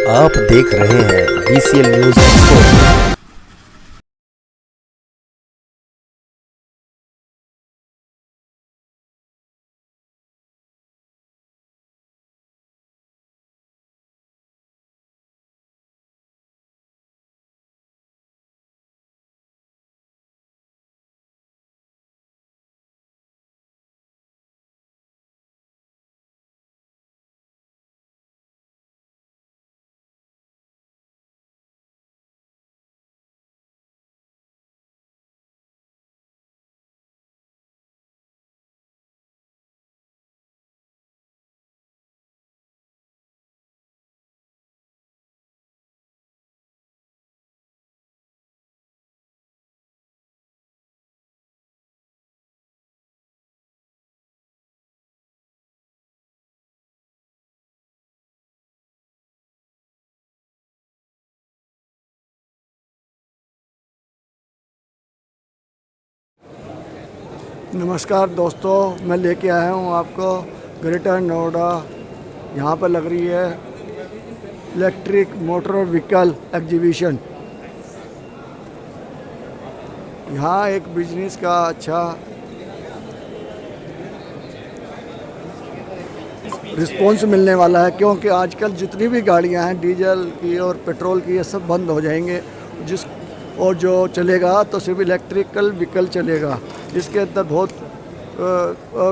आप देख रहे हैं BCL न्यूज़ एक्सपर्ट। नमस्कार दोस्तों, मैं लेके आया हूँ आपको ग्रेटर नोएडा। यहाँ पर लग रही है इलेक्ट्रिक मोटर व्हीकल एग्जीबिशन। यहाँ एक बिजनेस का अच्छा रिस्पॉन्स मिलने वाला है, क्योंकि आजकल जितनी भी गाड़ियाँ हैं डीजल की और पेट्रोल की, ये सब बंद हो जाएंगे। और जो चलेगा तो सिर्फ इलेक्ट्रिकल व्हीकल चलेगा। इसके अंदर बहुत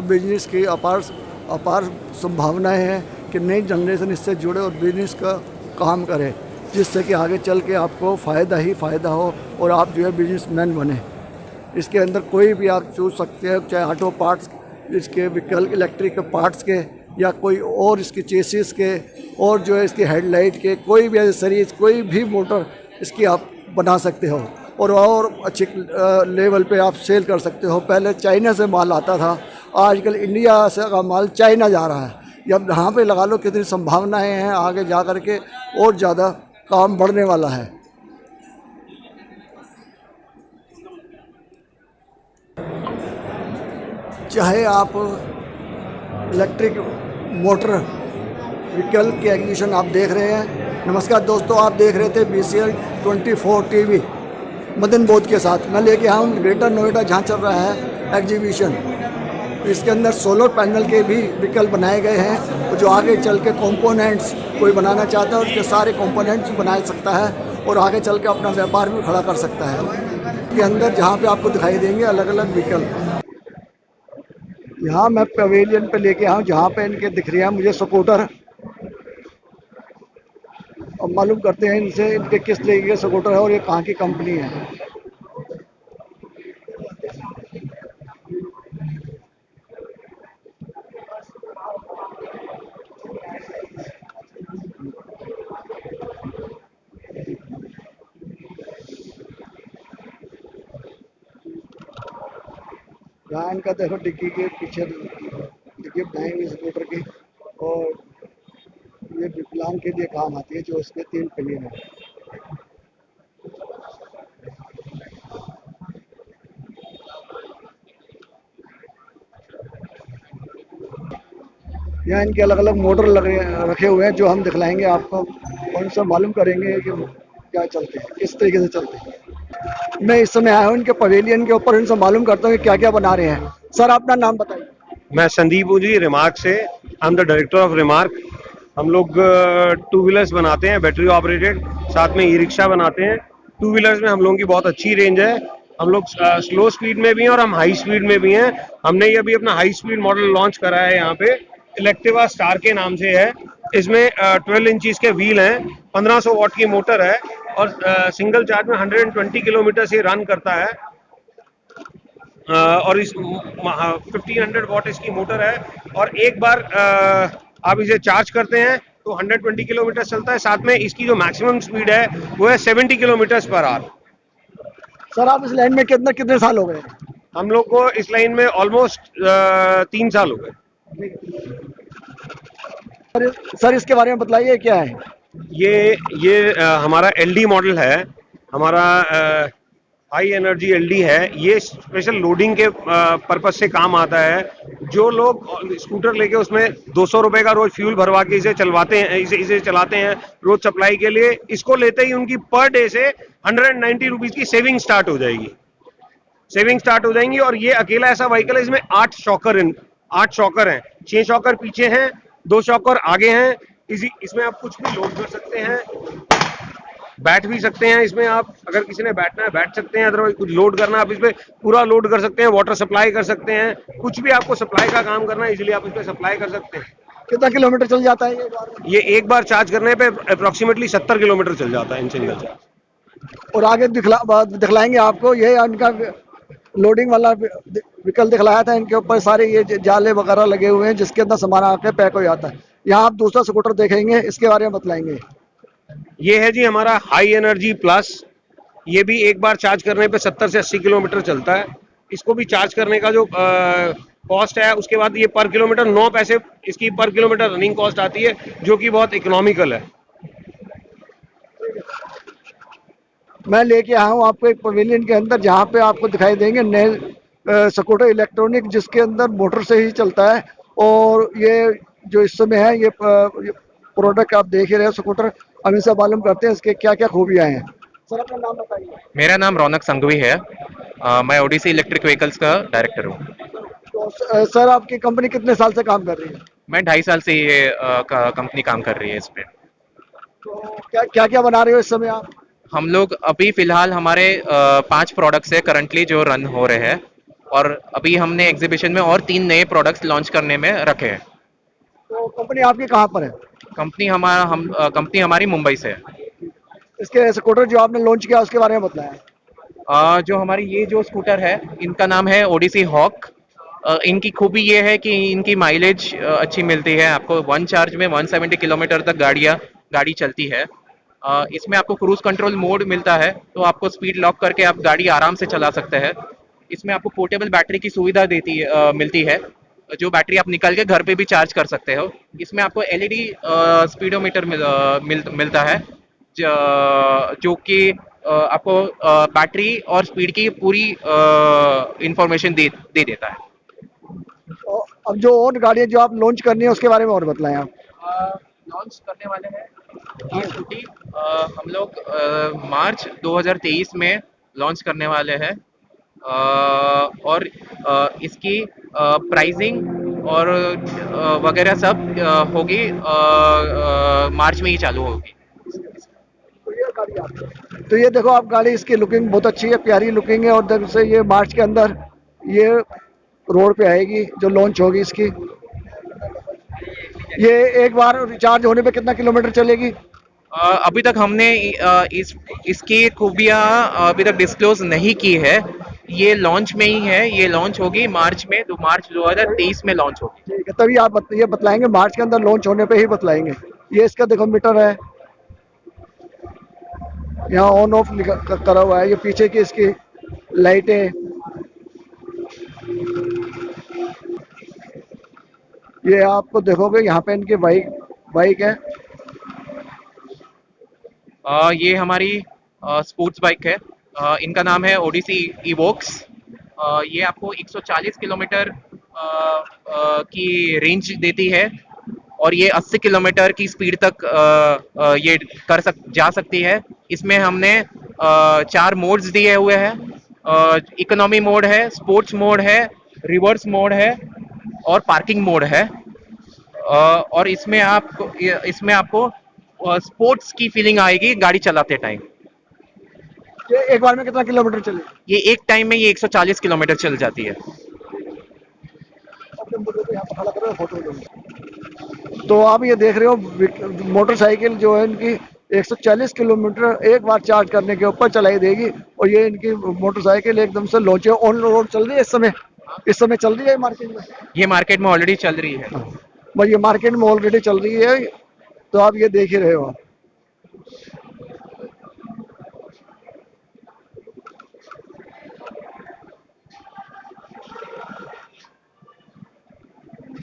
बिजनेस की अपार संभावनाएं हैं कि नई जनरेशन इससे जुड़े और बिजनेस का काम करे, जिससे कि आगे चल के आपको फ़ायदा ही फ़ायदा हो और आप जो है बिजनेसमैन बने। इसके अंदर कोई भी आप चूज सकते हैं, चाहे ऑटो पार्ट्स इसके व्हीकल इलेक्ट्रिक पार्ट्स के, या कोई और इसके चेसिस के, और जो है इसकी हेडलाइट के, कोई भी एसेसरीज, कोई भी मोटर इसकी आप बना सकते हो और अच्छे लेवल पे आप सेल कर सकते हो। पहले चाइना से माल आता था, आजकल इंडिया से का माल चाइना जा रहा है। अब यहाँ पे लगा लो कितनी संभावनाएं हैं, आगे जा कर के और ज़्यादा काम बढ़ने वाला है। चाहे आप इलेक्ट्रिक मोटर व्हीकल के एग्जीबिशन आप देख रहे हैं। नमस्कार दोस्तों, आप देख रहे थे BCL 24 TV मदन बोध के साथ। मैं लेके आया हूँ ग्रेटर नोएडा, जहाँ चल रहा है एग्जीबिशन। इसके अंदर सोलर पैनल के भी व्हीकल बनाए गए हैं, जो आगे चल के कंपोनेंट्स कोई बनाना चाहता है उसके सारे कंपोनेंट्स बना सकता है और आगे चल के अपना व्यापार भी खड़ा कर सकता है। इसके अंदर जहाँ पे आपको दिखाई देंगे अलग अलग व्हीकल। यहाँ मैं पवेलियन पे लेके आया हूँ, जहाँ पे इनके दिख रही है मुझे स्कूटर। अब मालूम करते हैं इनसे, इनके किस तरीके के स्कूटर है और ये कहाँ की कंपनी है। यहाँ इनका देखो डिक्की के पीछे डिक्की बनाएंगे स्कूटर की, और ये विकलांग के लिए काम आती है, जो इसके 3 पहिए हैं। यहाँ इनके अलग अलग मोटर रखे हुए हैं, जो हम दिखलाएंगे आपको और इनसे मालूम करेंगे कि क्या चलते हैं, किस तरीके से चलते हैं। मैं इस समय आया हूँ इनके पवेलियन के ऊपर, इनसे मालूम करता हूँ कि क्या क्या बना रहे हैं। सर, अपना नाम बताइए। मैं संदीप हूँ जी, रिमार्क से। I am the director of remark. हम लोग 2 व्हीलर्स बनाते हैं, बैटरी ऑपरेटेड, साथ में ई रिक्शा बनाते हैं। 2 व्हीलर्स में हम लोगों की बहुत अच्छी रेंज है। हम लोग स्लो स्पीड में भी हैं और हम हाई स्पीड में भी हैं। हमने ये अभी अपना हाई स्पीड मॉडल लॉन्च करा है यहाँ पे, इलेक्टिवा स्टार के नाम से है। इसमें 12 इंचीज के व्हील हैं, 1500 वॉट की मोटर है और सिंगल चार्ज में 120 किलोमीटर से रन करता है। और इस 1500 वॉट इसकी मोटर है, और एक बार आप इसे चार्ज करते हैं तो 120 किलोमीटर चलता है। साथ में इसकी जो मैक्सिमम स्पीड है वो है 70 किलोमीटर पर आवर। सर, आप इस लाइन में कितने साल हो गए? हम लोग को इस लाइन में ऑलमोस्ट 3 साल हो गए। सर, इसके बारे में बताइए क्या है। ये हमारा LD मॉडल है। हमारा हाई एनर्जी एलडी है। ये स्पेशल लोडिंग के पर्पज से काम आता है। जो लोग स्कूटर लेके उसमें 200 रुपए का रोज फ्यूल भरवा के इसे चलवाते हैं, इसे चलाते हैं रोज सप्लाई के लिए, इसको लेते ही उनकी पर डे से 190 रुपीज की सेविंग स्टार्ट हो जाएगी। और ये अकेला ऐसा व्हीकल है इसमें 8 शॉकर हैं, 6 शॉकर पीछे हैं, 2 शॉकर आगे हैं। इसमें आप कुछ भी लोड कर सकते हैं, बैठ भी सकते हैं। इसमें आप अगर किसी ने बैठना है बैठ सकते हैं, अदरवाइज कुछ लोड करना आप इसमें पूरा लोड कर सकते हैं, वाटर सप्लाई कर सकते हैं, कुछ भी आपको सप्लाई का काम करना है इजीली आप इसमें सप्लाई कर सकते हैं। कितना किलोमीटर चल जाता है ये बार में? ये एक बार चार्ज करने पे अप्रोक्सीमेटली 70 किलोमीटर चल जाता है इन सिंगल चार्ज। और आगे दिखलाएंगे आपको, ये इनका लोडिंग वाला व्हीकल दिखलाया था, इनके ऊपर सारे ये जाले वगैरह लगे हुए हैं जिसके अंदर सामान आके पैक हो जाता है। यहाँ आप दूसरा स्कूटर देखेंगे, इसके बारे में बतलाएंगे। ये है जी हमारा हाई एनर्जी प्लस। ये भी एक बार चार्ज करने पे 70 से 80 किलोमीटर चलता है। इसको भी चार्ज करने का जो कॉस्ट है, उसके बाद ये पर किलोमीटर 9 पैसे इसकी पर किलोमीटर रनिंग कॉस्ट आती है, जो कि बहुत इकोनॉमिकल है। मैं लेके आया हूँ आपको एक पवेलियन के अंदर, जहाँ पे आपको दिखाई देंगे नए स्कूटर इलेक्ट्रॉनिक, जिसके अंदर मोटर से ही चलता है। और ये जो इस समय है ये प्रोडक्ट आप देख ही रहे हो स्कूटर, हम इनसे मालूम करते हैं इसके क्या क्या खूबियाँ हैं। सर अपना नाम बताइए। मेरा नाम रौनक संघवी है। मैं ओडिसी इलेक्ट्रिक व्हीकल्स का डायरेक्टर हूँ। तो सर आपकी कंपनी कितने साल से काम कर रही है? मैं 2.5 साल से ये कंपनी काम कर रही है इस पे। तो क्या क्या बना रहे हो इस समय आप? हम लोग अभी फिलहाल हमारे 5 प्रोडक्ट्स है करंटली जो रन हो रहे हैं, और अभी हमने एग्जीबिशन में और 3 नए प्रोडक्ट्स लॉन्च करने में रखे हैं। तो कंपनी आपकी कहाँ पर है? कंपनी हमारी मुंबई से है। इसके स्कूटर जो आपने लॉन्च किया उसके बारे में बताया। जो हमारी ये जो स्कूटर है इनका नाम है ओडिसी हॉक। इनकी खूबी ये है कि इनकी माइलेज अच्छी मिलती है आपको। 1 चार्ज में 170 किलोमीटर तक गाड़ी चलती है। इसमें आपको क्रूज कंट्रोल मोड मिलता है, तो आपको स्पीड लॉक करके आप गाड़ी आराम से चला सकते हैं। इसमें आपको पोर्टेबल बैटरी की सुविधा मिलती है, जो बैटरी आप निकाल के घर पे भी चार्ज कर सकते हो। इसमें आपको एलईडी स्पीडोमीटर मिलता है, जो कि आपको बैटरी और स्पीड की पूरी इंफॉर्मेशन दे देता है। तो अब जो और गाड़ियाँ जो आप लॉन्च करनी है उसके बारे में और बताएं आप। लॉन्च करने वाले हैं ये स्कूटी हम लोग मार्च 2023 में लॉन्च करने वाले हैं। और इसकी प्राइसिंग और वगैरह सब होगी मार्च में ही चालू होगी। तो ये देखो आप, गाड़ी इसकी लुकिंग बहुत अच्छी है, प्यारी लुकिंग है। और जब से ये मार्च के अंदर ये रोड पे आएगी जो लॉन्च होगी इसकी। ये एक बार रिचार्ज होने पे कितना किलोमीटर चलेगी? अभी तक हमने इसकी खूबियाँ अभी तक डिस्क्लोज नहीं की है। ये लॉन्च में ही है, ये लॉन्च होगी मार्च 2023 में लॉन्च होगी। ठीक है, तभी आप ये बतलाएंगे, मार्च के अंदर लॉन्च होने पे ही बतलाएंगे। ये इसका देखो मीटर है, यहाँ ऑन ऑफ करा हुआ है। ये पीछे की इसकी लाइटें, ये आपको देखोगे यहाँ पे इनकी बाइक है। ये हमारी स्पोर्ट्स बाइक है। इनका नाम है ओडिसी इवोक्स। ये आपको 140 किलोमीटर की रेंज देती है, और ये 80 किलोमीटर की स्पीड तक ये जा सकती है। इसमें हमने 4 मोड्स दिए हुए हैं। इकोनॉमी मोड है, स्पोर्ट्स मोड है, रिवर्स मोड है और पार्किंग मोड है। और इसमें आपको स्पोर्ट्स की फीलिंग आएगी गाड़ी चलाते टाइम। ये एक बार में कितना किलोमीटर चलेगी? ये एक टाइम में ये 140 किलोमीटर चल जाती है। तो आप ये देख रहे हो मोटरसाइकिल जो है इनकी 140 किलोमीटर एक बार चार्ज करने के ऊपर चलाई देगी। और ये इनकी मोटरसाइकिल एकदम से लॉन्च है, ऑन रोड चल रही है इस समय चल रही है मार्केट में। ये मार्केट में ऑलरेडी चल रही है। बस ये मार्केट में ऑलरेडी चल रही है, तो आप ये देख ही रहे हो।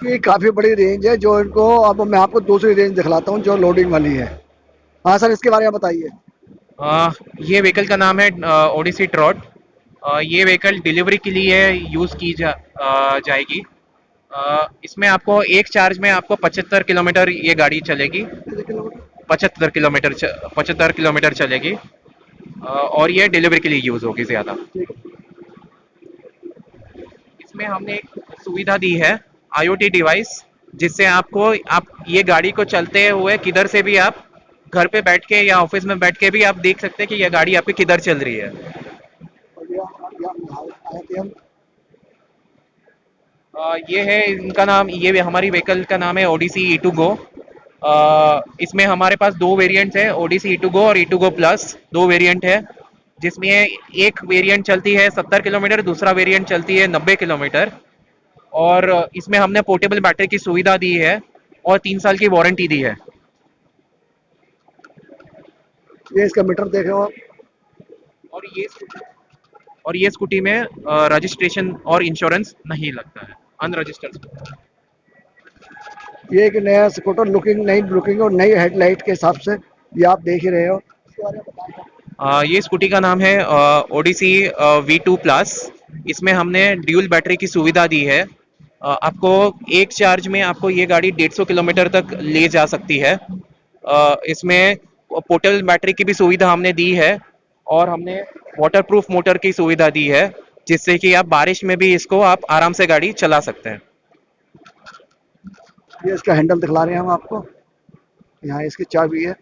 ये काफी बड़ी रेंज है जो इनको, अब मैं आपको दूसरी रेंज दिखलाता हूँ जो लोडिंग वाली है। हाँ सर, इसके बारे में बताइए। ये व्हीकल का नाम है ओडिसी ट्रॉट। ये व्हीकल डिलीवरी के लिए यूज़ की जाएगी। इसमें आपको एक चार्ज में आपको 75 किलोमीटर ये गाड़ी चलेगी। 75 किलोमीटर चलेगी। और ये डिलीवरी के लिए यूज़ होगी ज़्यादा। इसमें हमने एक सुविधा दी है IoT डिवाइस, जिससे आपको आप ये गाड़ी को चलते हुए किधर से भी आप घर पे बैठ के या ऑफिस में बैठ के भी आप देख सकते हैं कि यह गाड़ी आपकी किधर चल रही है। और ये आए थे हम। ये है इनका नाम, ये हमारी व्हीकल का नाम है ओडिसी E2 गो। इसमें हमारे पास दो वेरिएंट्स हैं, ओडिसी E2 गो और E2 गो प्लस, दो वेरिएंट है। जिसमें एक वेरिएंट चलती है 70 किलोमीटर, दूसरा वेरिएंट चलती है 90 किलोमीटर। और इसमें हमने पोर्टेबल बैटरी की सुविधा दी है और 3 साल की वारंटी दी है। ये इसका मीटर देखे हो आप। और ये स्कूटी में रजिस्ट्रेशन और इंश्योरेंस नहीं लगता है, अनरजिस्टर्ड। ये एक नया स्कूटर लुकिंग, नई लुकिंग और नई हेडलाइट के हिसाब से ये आप देख ही रहे हो। इसके बारे में बताएं। ये स्कूटी का नाम है ओडिसी V2 प्लस। इसमें हमने ड्यूल बैटरी की सुविधा दी है। आपको एक चार्ज में आपको ये गाड़ी 150 किलोमीटर तक ले जा सकती है। इसमें पोर्टेबल बैटरी की भी सुविधा हमने दी है और हमने वाटरप्रूफ मोटर की सुविधा दी है, जिससे कि आप बारिश में भी इसको आप आराम से गाड़ी चला सकते हैं। ये इसका हैंडल दिखला रहे हैं हम आपको। यहाँ इसकी चाबी है,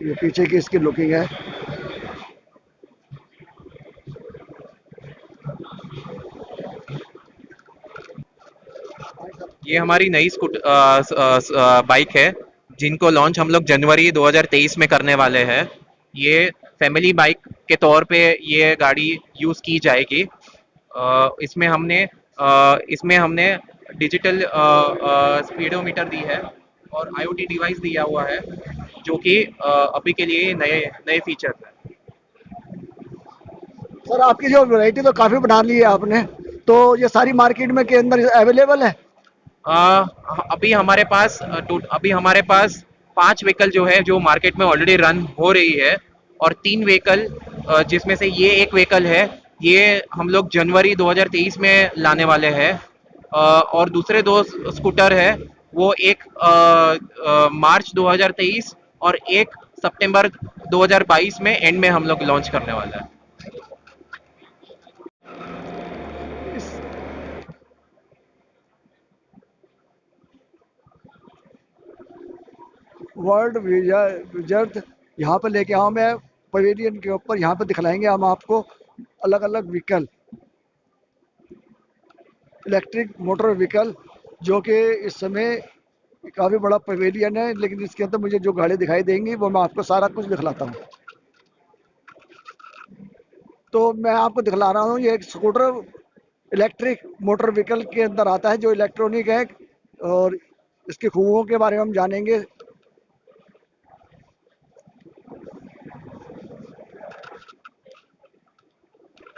ये पीछे की इसकी लुकिंग है। ये हमारी नई बाइक है, जिनको लॉन्च हम लोग जनवरी 2023 में करने वाले हैं। ये फैमिली बाइक के तौर पे ये गाड़ी यूज़ की जाएगी। इसमें हमने डिजिटल स्पीडोमीटर दी है और IoT डिवाइस दिया हुआ है, जो कि अभी के लिए नए नए फीचर्स हैं। सर आपकी जो वैरायटी तो काफ़ी बना ली है आपने, तो ये सारी मार्केट में के अंदर अवेलेबल है? अ, अभी हमारे पास 5 व्हीकल जो है जो मार्केट में ऑलरेडी रन हो रही है, और 3 व्हीकल जिसमें से ये एक व्हीकल है, ये हम लोग जनवरी 2023 में लाने वाले हैं। और दूसरे दो स्कूटर है, वो एक मार्च 2023 और एक सितंबर 2022 में एंड में हम लोग लॉन्च करने वाला है। वर्ल्ड विजर्ड यहाँ पर लेके आओ, मैं पवेलियन के ऊपर यहाँ पर दिखलाएंगे हम आपको अलग अलग व्हीकल, इलेक्ट्रिक मोटर व्हीकल, जो कि इस समय काफ़ी बड़ा पवेलियन है। लेकिन इसके अंदर मुझे जो गाड़ी दिखाई देंगी वो मैं आपको सारा कुछ दिखलाता हूँ। तो मैं आपको दिखला रहा हूँ, ये एक स्कूटर इलेक्ट्रिक मोटर व्हीकल के अंदर आता है, जो इलेक्ट्रॉनिक है, और इसकी खूबियों के बारे में हम जानेंगे।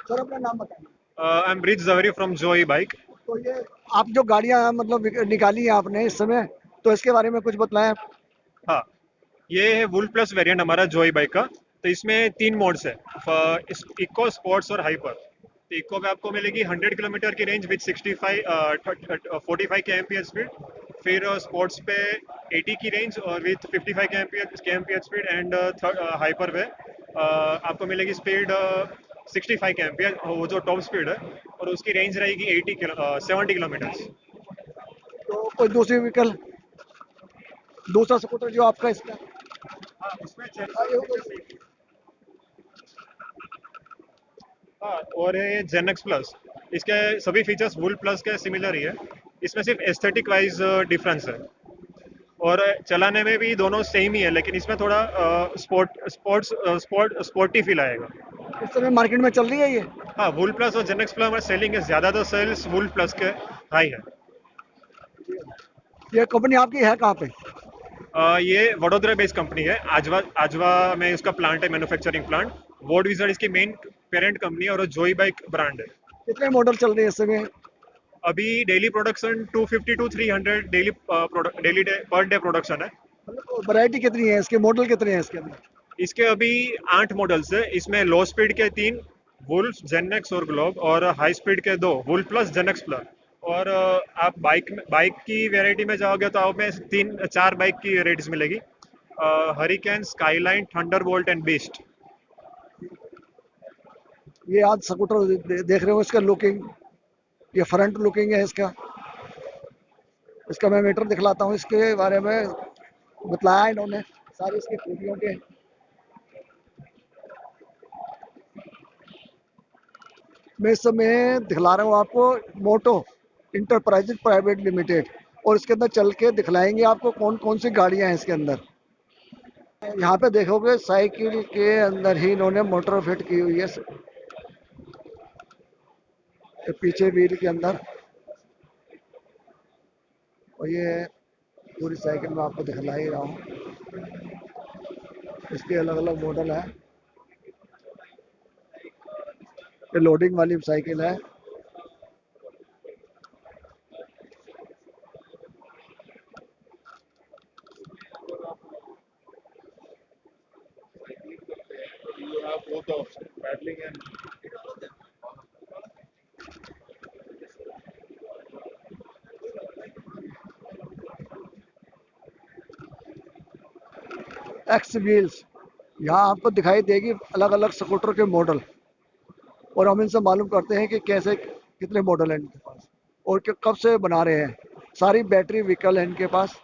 सर अपना नाम बताएं। I am Brij Javeri from Joy bike. तो ये आप जो गाड़ियाँ मतलब निकाली हैं आपने इस समय, तो इसके बारे में कुछ बताएं। हाँ, ये है वुल प्लस वेरिएंट हमारा जोई बाइक का। तो इसमें 3 मोड्स है, इको, स्पोर्ट्स और हाइपर। तो इको में आपको मिलेगी 100 किलोमीटर की रेंज विद 45 के एमपीएच स्पीड। फिर स्पोर्ट्स पे 80 की रेंज और विद 55 के एमपीएच स्पीड। एंड हाइपर पे आपको मिलेगी स्पीड 65 के एमपीएच, वो जो टॉप स्पीड है, और उसकी रेंज रहेगी 70 किलोमीटर। तो कोई दूसरी व्हीकल, दूसरा स्कूटर जो आपका इसका हाँ, उसमें हाँ, और है ये जेनएक्स प्लस। इसके सभी फीचर्स वुल प्लस के सिमिलर ही है। इसमें सिर्फ एस्थेटिक वाइज डिफरेंस है, और चलाने में भी दोनों सेम ही है, लेकिन इसमें थोड़ा स्पोर्टी फील आएगा। इस समय मार्केट में चल रही है ये। हाँ, वुल प्लस और जेनएक्स प्लस हमारे सेलिंग है, ज़्यादातर सेल्स वुल प्लस के हाई है। ये कंपनी आपकी है कहाँ पे? ये वडोदरा बेस्ड कंपनी है, आजवा में इसका प्लांट है, मैन्युफैक्चरिंग प्लांट। वर्ल्ड विजर्ड इसकी मेन पेरेंट कंपनी है और जोई बाइक ब्रांड है। कितने मॉडल चल रहे हैं इस समय? अभी daily production 250 to 300 daily per day production है। मतलब वैरायटी कितनी है इसके, मॉडल कितने हैं इसके अंदर? इसके अभी 8 मॉडल्स है। इसमें लो स्पीड के 3 वुल्फ, जेनएक्स और ग्लोब, और हाई स्पीड के 2 वुल्फ प्लस, जेनएक्स प्लस। और आप बाइक की वैरायटी में जाओगे तो आप में 3-4 बाइक की वैरायटीज मिलेगी। Hurricane, skyline, Thunderbolt and beast. ये आज स्कूटर देख रहे हो, इसका लुकिंग, ये फ्रंट लुकिंग है इसका। इसका मैं मीटर दिखलाता हूँ, इसके बारे में बतलाया इन्होंने सारी इसकी खूबियों के। मैं इस समय दिखला रहा हूँ आपको मोटो इंटरप्राइजेज प्राइवेट लिमिटेड, और इसके अंदर चल के दिखलाएंगे आपको कौन कौन सी गाड़ियाँ हैं इसके अंदर। यहाँ पे देखोगे साइकिल के अंदर ही इन्होंने मोटर फिट की हुई है, पीछे व्हील के अंदर। और ये पूरी साइकिल में आपको दिखला ही रहा हूँ। इसके अलग अलग मॉडल है। ये लोडिंग वाली साइकिल है। एक्स व्हील्स, यहाँ आपको दिखाई देगी अलग अलग स्कूटर के मॉडल, और हम इनसे मालूम करते हैं कि कैसे कितने मॉडल हैं इनके पास और कब से बना रहे हैं। सारी बैटरी व्हीकल है इनके पास।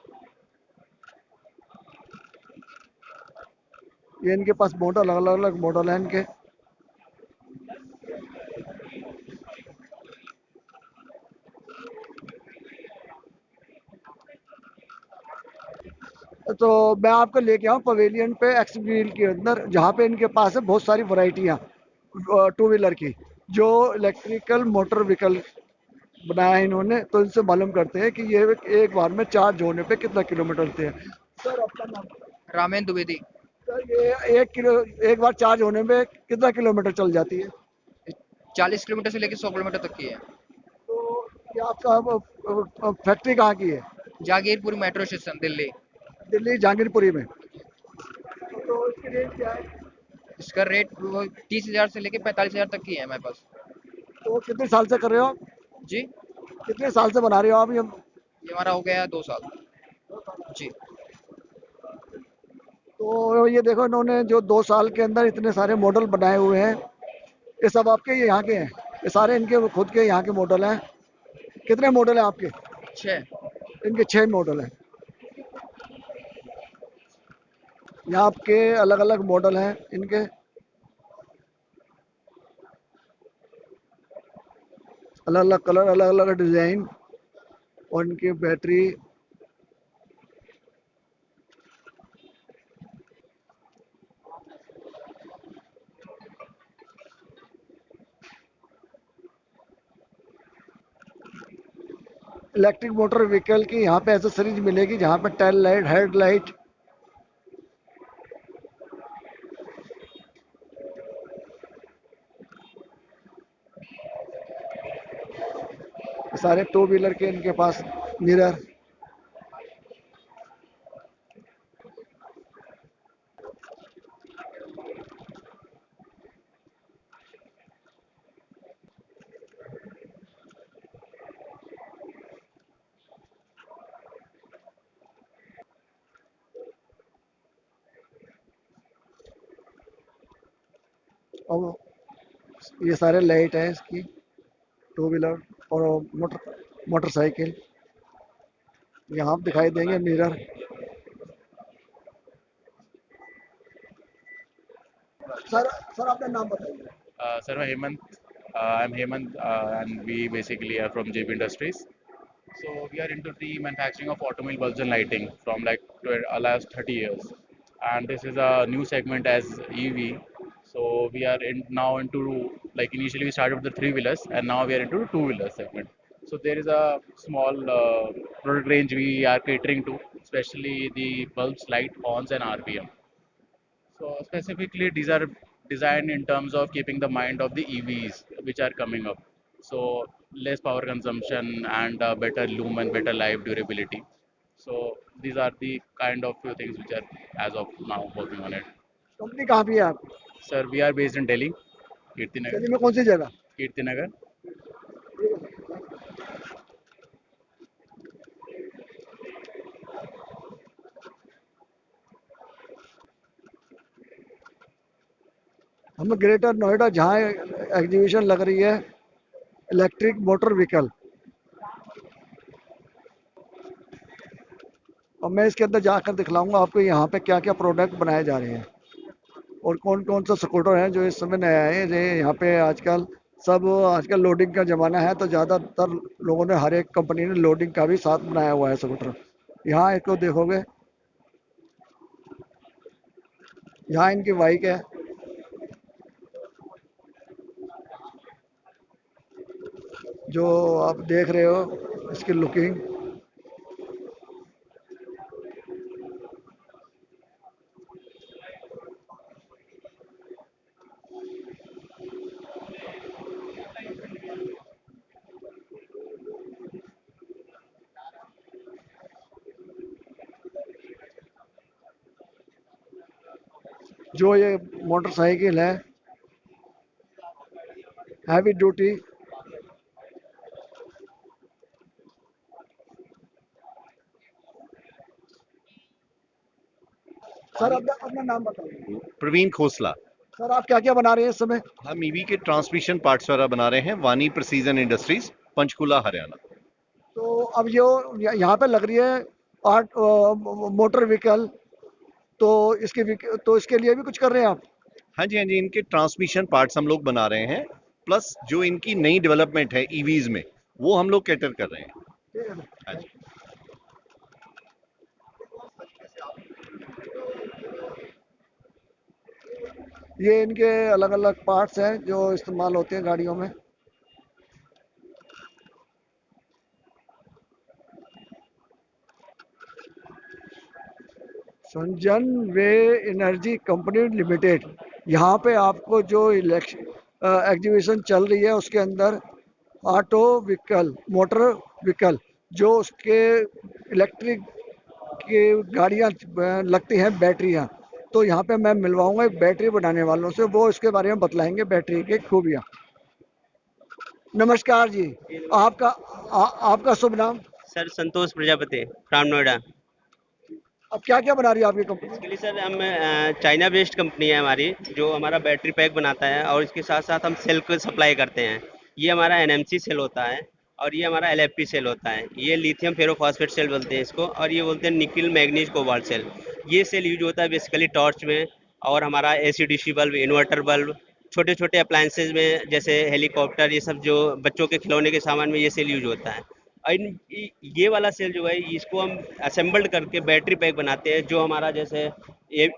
ये इनके पास मॉडल अलग अलग मॉडल हैं इनके। तो मैं आपको लेके आऊँ पवेलियन पे एक्स व्हील के अंदर, जहाँ पे इनके पास है बहुत सारी वैरायटियाँ टू व्हीलर की, जो इलेक्ट्रिकल मोटर व्हीकल बनाया है इन्होंने। तो इनसे मालूम करते हैं कि ये एक बार में चार्ज होने पे कितना किलोमीटर चलते हैं। सर अपना नाम। रामेन द्विवेदी। सर ये एक बार चार्ज होने में कितना किलोमीटर चल जाती है? 40 किलोमीटर से लेकर 100 किलोमीटर तक की है। तो ये आपका फैक्ट्री कहाँ की है? जागीरपुर मेट्रो स्टेशन, दिल्ली। दिल्ली जहांगीरपुरी में। तो इसकी रेंज क्या है? इसका रेट 30,000 से लेकर 45,000 तक की है हमारे पास। तो कितने साल से कर रहे हो आप? जी, कितने साल से बना रहे हो आप ये? ये हमारा हो गया 2 साल। जी। तो ये देखो इन्होंने जो 2 साल के अंदर इतने सारे मॉडल बनाए हुए हैं, ये सब आपके ये यहाँ के हैं? ये सारे इनके खुद के यहाँ के मॉडल हैं? कितने मॉडल हैं आपके? 6। इनके 6 मॉडल हैं। यहाँ आपके अलग अलग मॉडल हैं इनके। अलग अलग कलर, अलग अलग डिजाइन, और इनकी बैटरी। इलेक्ट्रिक मोटर व्हीकल की यहाँ पे एसेसरीज मिलेगी, जहाँ पे टेल लाइट, हेड लाइट, सारे टू व्हीलर के इनके पास मिरर। और ये सारे लाइट है इसकी, टू व्हीलर और मोटरसाइकिल। यहाँ आप दिखाई देंगे मिरर। सर आपका नाम बताइए। Sir, I'm Hemant, and we basically are from JB Industries. So we are into the manufacturing of automobile bulbs and lighting from like last 30 years, and this is a new segment as EV. So we are now into, like, initially we started with the three wheelers, and now we are into the two wheeler segment. So there is a small product range we are catering to, especially the bulbs, light, horns, and RPM. So specifically, these are designed in terms of keeping the mind of the EVs which are coming up. So less power consumption and better lumen, better life durability. So these are the kind of few things which are as of now working on it. Company कहाँ पे है आपकी? Sir, we are based in Delhi, Kirtinagar. Delhi में कौन सी जगह? Kirtinagar. हम greater Noida जहाँ exhibition लग रही है इलेक्ट्रिक मोटर व्हीकल, और मैं इसके अंदर जाकर दिखलाऊंगा आपको यहाँ पे क्या क्या प्रोडक्ट बनाए जा रहे हैं और कौन कौन सा स्कूटर है जो इस समय नया है। ये यहाँ पे आजकल लोडिंग का ज़माना है, तो ज़्यादातर लोगों ने, हर एक कंपनी ने लोडिंग का भी साथ बनाया हुआ है स्कूटर। यहाँ एक तो देखोगे, यहाँ इनकी बाइक है, जो आप देख रहे हो इसकी लुकिंग। जो ये मोटरसाइकिल है हैवी ड्यूटी, सर अपना नाम बताइए। प्रवीण खोसला। सर आप क्या क्या बना रहे हैं इस समय? हम ईवी के ट्रांसमिशन पार्ट्स वगैरह बना रहे हैं, वानी प्रिसीजन इंडस्ट्रीज, पंचकुला, हरियाणा। तो अब जो यहाँ पे लग रही है आर्ट मोटर व्हीकल, तो इसके लिए भी कुछ कर रहे हैं आप? हाँ जी, हाँ जी, इनके ट्रांसमिशन पार्ट्स हम लोग बना रहे हैं, प्लस जो इनकी नई डेवलपमेंट है ईवीज में, वो हम लोग कैटर कर रहे हैं। हाँ जी। ये इनके अलग अलग पार्ट्स हैं जो इस्तेमाल होते हैं गाड़ियों में। संजन वे एनर्जी कंपनी लिमिटेड, यहाँ पे आपको जो एग्जीबिशन चल रही है उसके अंदर ऑटो व्हीकल, मोटर व्हीकल, जो उसके इलेक्ट्रिक की गाड़ियाँ लगती हैं, बैटरियाँ, तो यहाँ पे मैं मिलवाऊंगा एक बैटरी बनाने वालों से, वो इसके बारे में बतलाएंगे बैटरी की खूबियाँ। नमस्कार जी, आपका शुभ नाम? Sir Santosh Prajapati from Noida. अब क्या क्या बना रही है आपकी कंपनी? इसके लिए सर हम चाइना बेस्ड कंपनी है हमारी, जो हमारा बैटरी पैक बनाता है और इसके साथ साथ हम सेल को सप्लाई करते हैं। ये हमारा एनएमसी सेल होता है और ये हमारा एलएफपी सेल होता है। ये लिथियम फेरोफॉस्फेट सेल बोलते हैं इसको, और ये बोलते हैं निकिल मैग्नीज कोबाल्ट सेल। ये सेल यूज होता है बेसिकली टॉर्च में, और हमारा एसी-डीसी बल्ब, इन्वर्टर बल्ब, छोटे छोटे अप्लायंसेज में जैसे हेलीकॉप्टर, ये सब जो बच्चों के खिलौने के सामान में ये सेल यूज होता है। ये वाला सेल जो है इसको हम असेंबल्ड करके बैटरी पैक बनाते हैं, जो हमारा जैसे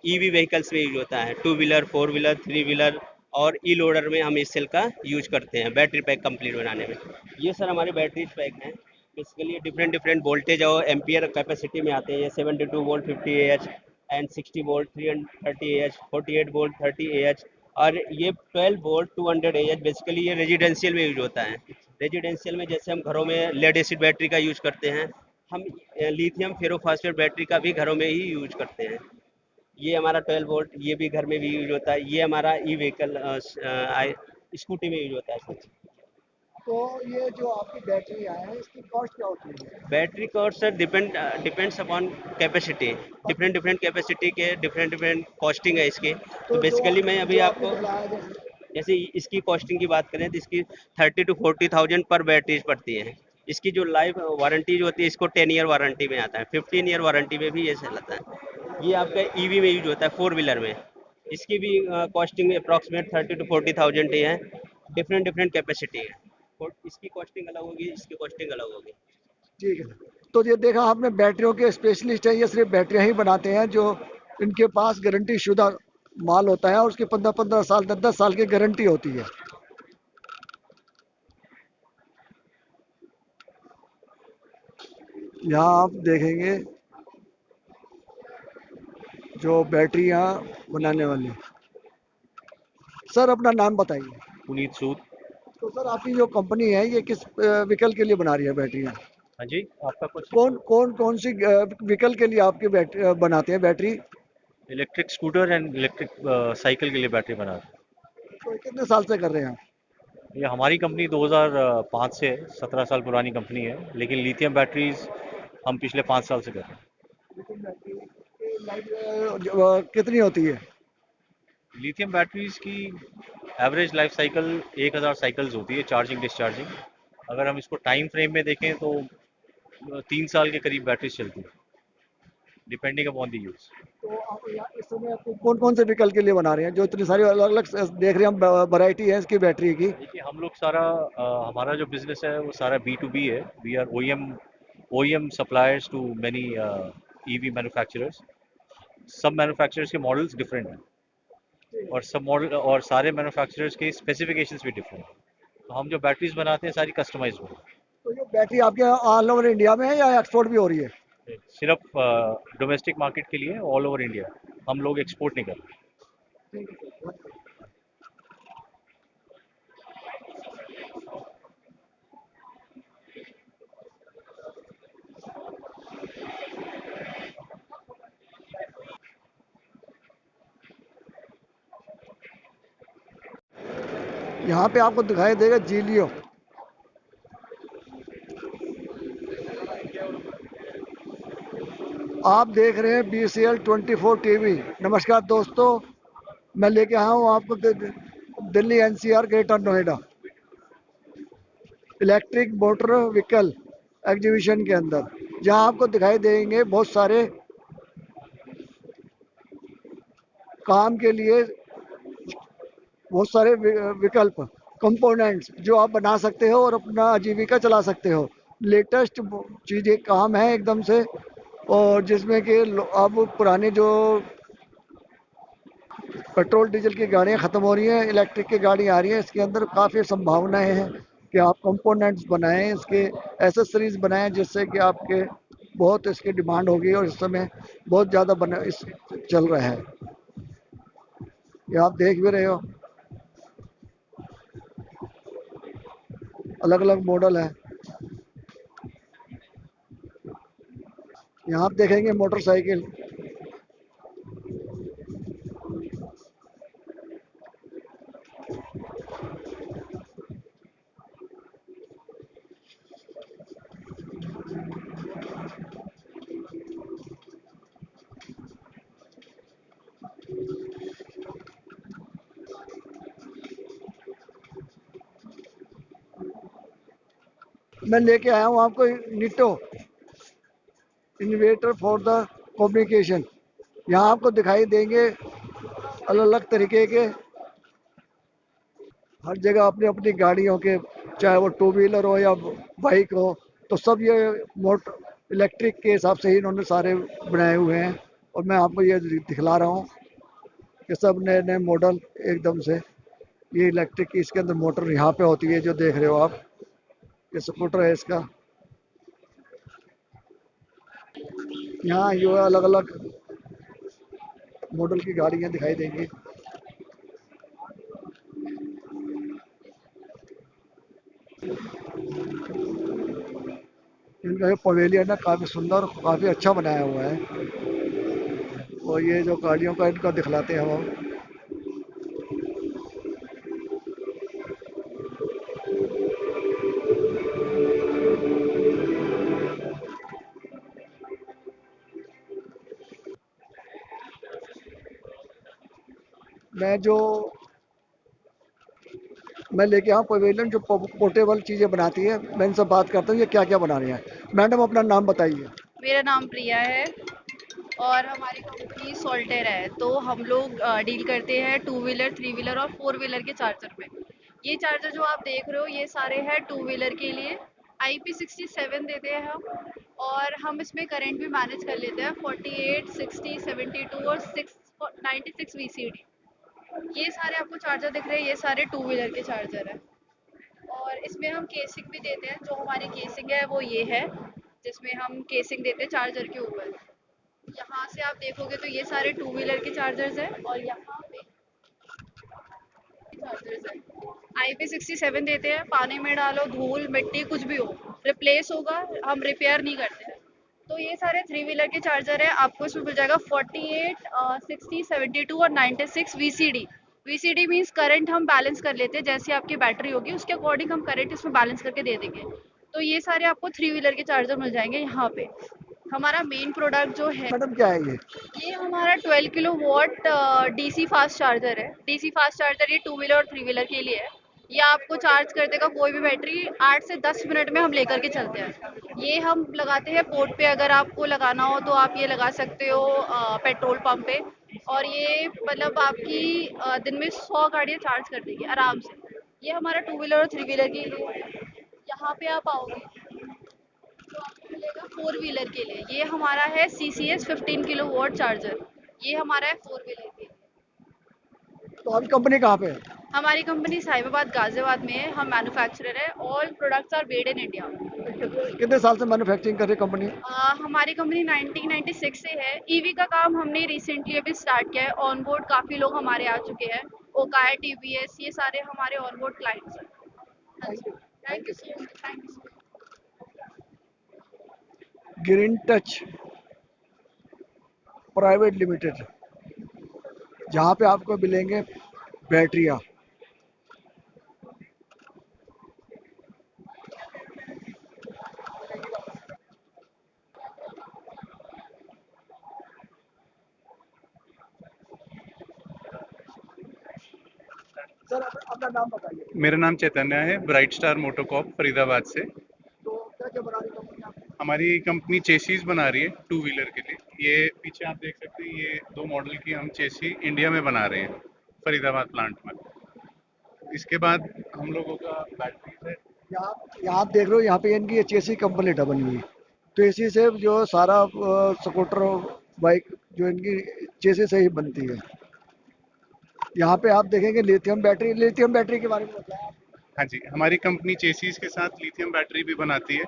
ईवी व्हीकल्स में यूज होता है, 2 व्हीलर, 4 व्हीलर, 3 व्हीलर और ई लोडर में हम इस सेल का यूज करते हैं बैटरी पैक कंप्लीट बनाने में। ये सर हमारे बैटरीज पैक हैं, बेसिकली डिफरेंट डिफरेंट वोल्टेज और एम्पियर कैपेसिटी में आते हैं। ये 72 volt 50 AH and 60 volt 330 AH, 48 volt 30 AH, और ये 12 वोल्ट 200 AH। बेसिकली ये रेजिडेंशियल में यूज होता है। रेजिडेंशियल में जैसे हम घरों में लेड एसिड बैटरी का यूज करते हैं, हम लिथियम फेरोफॉस्फेट बैटरी का भी घरों में ही यूज करते हैं। ये हमारा 12 वोल्ट, ये भी घर में भी यूज होता है। ये हमारा ई व्हीकल स्कूटी में यूज होता है सर। तो ये जो आपकी बैटरी है इसकी कॉस्ट क्या होती है? Battery cost sir depends upon capacity, different different capacity के डिफरेंट डिफरेंट कॉस्टिंग है इसकी। तो बेसिकली मैं अभी आपको जैसे इसकी कॉस्टिंग की बात करें तो इसकी 30 to 40,000 पर बैटरीज पड़ती है। इसकी जो लाइफ वारंटी जो होती है, इसको 10 ईयर वारंटी में आता है, 15 ईयर वारंटी में भी ये सेल आता है। ये आपका ईवी में यूज होता है, 4 व्हीलर में। इसकी भी कॉस्टिंग अप्रॉक्सीमेट 30 to 40,000 ही है। डिफरेंट डिफरेंट कैपेसिटी है, और इसकी कॉस्टिंग अलग होगी, इसकी कॉस्टिंग अलग होगी। ठीक है, तो ये देखा आपने, बैटरियों के स्पेशलिस्ट हैं, ये सिर्फ बैटरियां ही बनाते हैं, जो इनके पास गारंटी शुदा माल होता है और उसकी 15-15 साल 10-10 साल की गारंटी होती है। यहाँ आप देखेंगे जो बैटरियां बनाने वाली। सर अपना नाम बताइए। पुनीत सूद। तो सर आपकी जो कंपनी है ये किस व्हीकल के लिए बना रही है बैटरियां? हाँ जी, आपका कुछ कौन सी व्हीकल के लिए आपकी बनाते हैं battery? Electric scooter and electric cycle के लिए बैटरी बना रहे तो कितने साल से कर रहे हैं आप? हैं। ये हमारी कंपनी 2005 से है, 17 साल पुरानी कंपनी है, लेकिन लिथियम बैटरीज हम पिछले 5 साल से कर रहे कितनी होती है? हैं। लिथियम बैटरीज की एवरेज लाइफ साइकिल 1000 साइकिल्स होती है, चार्जिंग डिस्चार्जिंग। अगर हम इसको टाइम फ्रेम में देखें तो 3 साल के करीब बैटरीज चलती है, डिपेंडिंग अपॉन द यूज़। तो आप इस समय आपको कौन कौन से व्हीकल के लिए बना रहे हैं, जो इतनी सारी अलग अलग देख रहे हैं हम वैरायटी है इसकी बैटरी की? देखिए हम लोग सारा हमारा जो बिजनेस है वो सारा B2B है। We are OEM suppliers to many EV manufacturers. सब मैन्युफैक्चरर्स के मॉडल्स डिफरेंट हैं और सब मॉडल और सारे मैन्युफैक्चरर्स के स्पेसिफिकेशंस भी डिफरेंट हैं। तो हम जो बैटरीज बनाते हैं सारी कस्टमाइज होती तो ये बैटरी आपके यहाँ ऑल ओवर इंडिया में है या एक्सपोर्ट भी हो रही है? है, सिर्फ डोमेस्टिक मार्केट के लिए ऑल ओवर इंडिया। हम लोग एक्सपोर्ट नहीं कर रहे। यहाँ पे आपको दिखाई देगा जीलियो। आप देख रहे हैं BCL 24 TV। नमस्कार दोस्तों, मैं लेके आया हूँ आपको Delhi NCR greater Noida electric motor vehicle exhibition के अंदर, जहाँ आपको दिखाई देंगे बहुत सारे काम के लिए बहुत सारे विकल्प कंपोनेंट्स जो आप बना सकते हो और अपना आजीविका चला सकते हो। लेटेस्ट चीज़ें काम है एकदम से, और जिसमें कि अब पुरानी जो पेट्रोल डीजल की गाड़ियाँ ख़त्म हो रही हैं, इलेक्ट्रिक की गाड़ी आ रही है। इसके अंदर काफ़ी संभावनाएं हैं कि आप कंपोनेंट्स बनाएं, इसके एसेसरीज बनाएं, जिससे कि आपके बहुत इसकी डिमांड होगी और इस समय बहुत ज़्यादा बना इस चल रहा है। ये आप देख भी रहे हो, अलग अलग मॉडल है। यहाँ आप देखेंगे मोटरसाइकिल, मैं लेके आया हूँ आपको निटो इन्वेटर फॉर द कम्युनिकेशन। यहाँ आपको दिखाई देंगे अलग अलग तरीके के, हर जगह अपनी अपनी गाड़ियों के, चाहे वो टू व्हीलर हो या बाइक हो, तो सब ये मोटर इलेक्ट्रिक के हिसाब से ही इन्होंने सारे बनाए हुए हैं। और मैं आपको ये दिखला रहा हूँ कि सब नए नए मॉडल एकदम से। ये इलेक्ट्रिक की इसके अंदर मोटर यहाँ पे होती है, जो देख रहे हो आप, ये स्कूटर है इसका। यहाँ ये अलग अलग मॉडल की गाड़ियाँ दिखाई देंगी। इनका ये पवेलियन है, काफ़ी सुंदर, काफ़ी अच्छा बनाया हुआ है। और ये जो गाड़ियों का इनका दिखलाते हैं हम। मैं लेके आऊँ पवेलियन जो पोर्टेबल चीज़ें बनाती है। मैं इनसे बात करता हूँ ये क्या क्या बना रही हैं। मैडम अपना नाम बताइए। मेरा नाम प्रिया है और हमारी कंपनी सोल्टेयर है। तो हम लोग डील करते हैं टू व्हीलर, थ्री व्हीलर और फोर व्हीलर के चार्जर में। ये चार्जर जो आप देख रहे हो ये सारे हैं टू व्हीलर के लिए। IP67 देते हैं हम, और हम इसमें करंट भी मैनेज कर लेते हैं 48, 60, 72 और 96 VCD। ये सारे आपको चार्जर दिख रहे हैं, ये सारे टू व्हीलर के चार्जर हैं। और इसमें हम केसिंग भी देते हैं। जो हमारी केसिंग है वो ये है, जिसमें हम केसिंग देते हैं चार्जर के ऊपर। यहाँ से आप देखोगे तो ये सारे टू व्हीलर के चार्जर्स हैं, और यहाँ पे चार्जर्स हैं। IP67 देते हैं, पानी में डालो, धूल मिट्टी कुछ भी हो, रिप्लेस होगा, हम रिपेयर नहीं करते हैं। तो ये सारे थ्री व्हीलर के चार्जर है, आपको इसमें मिल जाएगा 48, 60, 72 और 96 VCD। VCD मीन्स करंट हम बैलेंस कर लेते हैं, जैसी आपकी बैटरी होगी उसके अकॉर्डिंग हम करंट इसमें बैलेंस करके दे देंगे। तो ये सारे आपको थ्री व्हीलर के चार्जर मिल जाएंगे यहाँ पे। हमारा मेन प्रोडक्ट जो है, मैडम क्या है ये हमारा 12 kilo watt DC fast charger है। डीसी फास्ट चार्जर ये टू व्हीलर और थ्री व्हीलर के लिए है। ये आपको चार्ज कर देगा कोई भी बैटरी 8 से 10 मिनट में हम लेकर के चलते हैं। ये हम लगाते हैं पोर्ट पे, अगर आपको लगाना हो तो आप ये लगा सकते हो पेट्रोल पंप पे। और ये मतलब आपकी दिन में 100 गाड़ियाँ चार्ज कर देगी आराम से। ये हमारा टू व्हीलर और थ्री व्हीलर के लिए है। यहाँ पे आप आओगे तो आपको मिलेगा फोर व्हीलर के लिए। ये हमारा है CCS 15 किलो वॉट चार्जर। ये हमारा है फोर व्हीलर के लिए। तो अभी कंपनी कहाँ पे है? हमारी कंपनी साहिबाबाद गाजियाबाद में है। हम मैन्युफैक्चरर है। All products are made in India. कितने साल से मैन्युफैक्चरिंग कर रही है कंपनी? हमारी कंपनी 1996 से है। ईवी का काम हमने रिसेंटली अभी स्टार्ट किया है। ऑन बोर्ड काफ़ी लोग हमारे आ चुके हैं। ओकाई, TVS, ये सारे हमारे ऑन बोर्ड क्लाइंट्स हैं। Thank you so much. Thank you so much. Green touch private limited, जहाँ पे आपको मिलेंगे बैटरियाँ। सर अपना नाम बताइए। मेरा नाम चैतन्य है, ब्राइट स्टार मोटोकॉप फरीदाबाद से। तो क्या क्या बना रही कंपनी आपकी? हमारी कंपनी चेसीज बना रही है टू व्हीलर के लिए। ये पीछे आप देख सकते हैं, ये 2 मॉडल की हम चेसी इंडिया में बना रहे हैं फरीदाबाद प्लांट में। इसके बाद हम लोगों का बैटरी है। यहाँ आप देख रहे हो, यहाँ पे इनकी चेसी कंपनी बनी हुई है। तो इसी से जो सारा स्कूटर बाइक जो इनकी चेसी से ही बनती है। यहाँ पे आप देखेंगे लिथियम बैटरी के बारे में बताया। हाँ जी, हमारी कंपनी चेसीज के साथ लिथियम बैटरी भी बनाती है।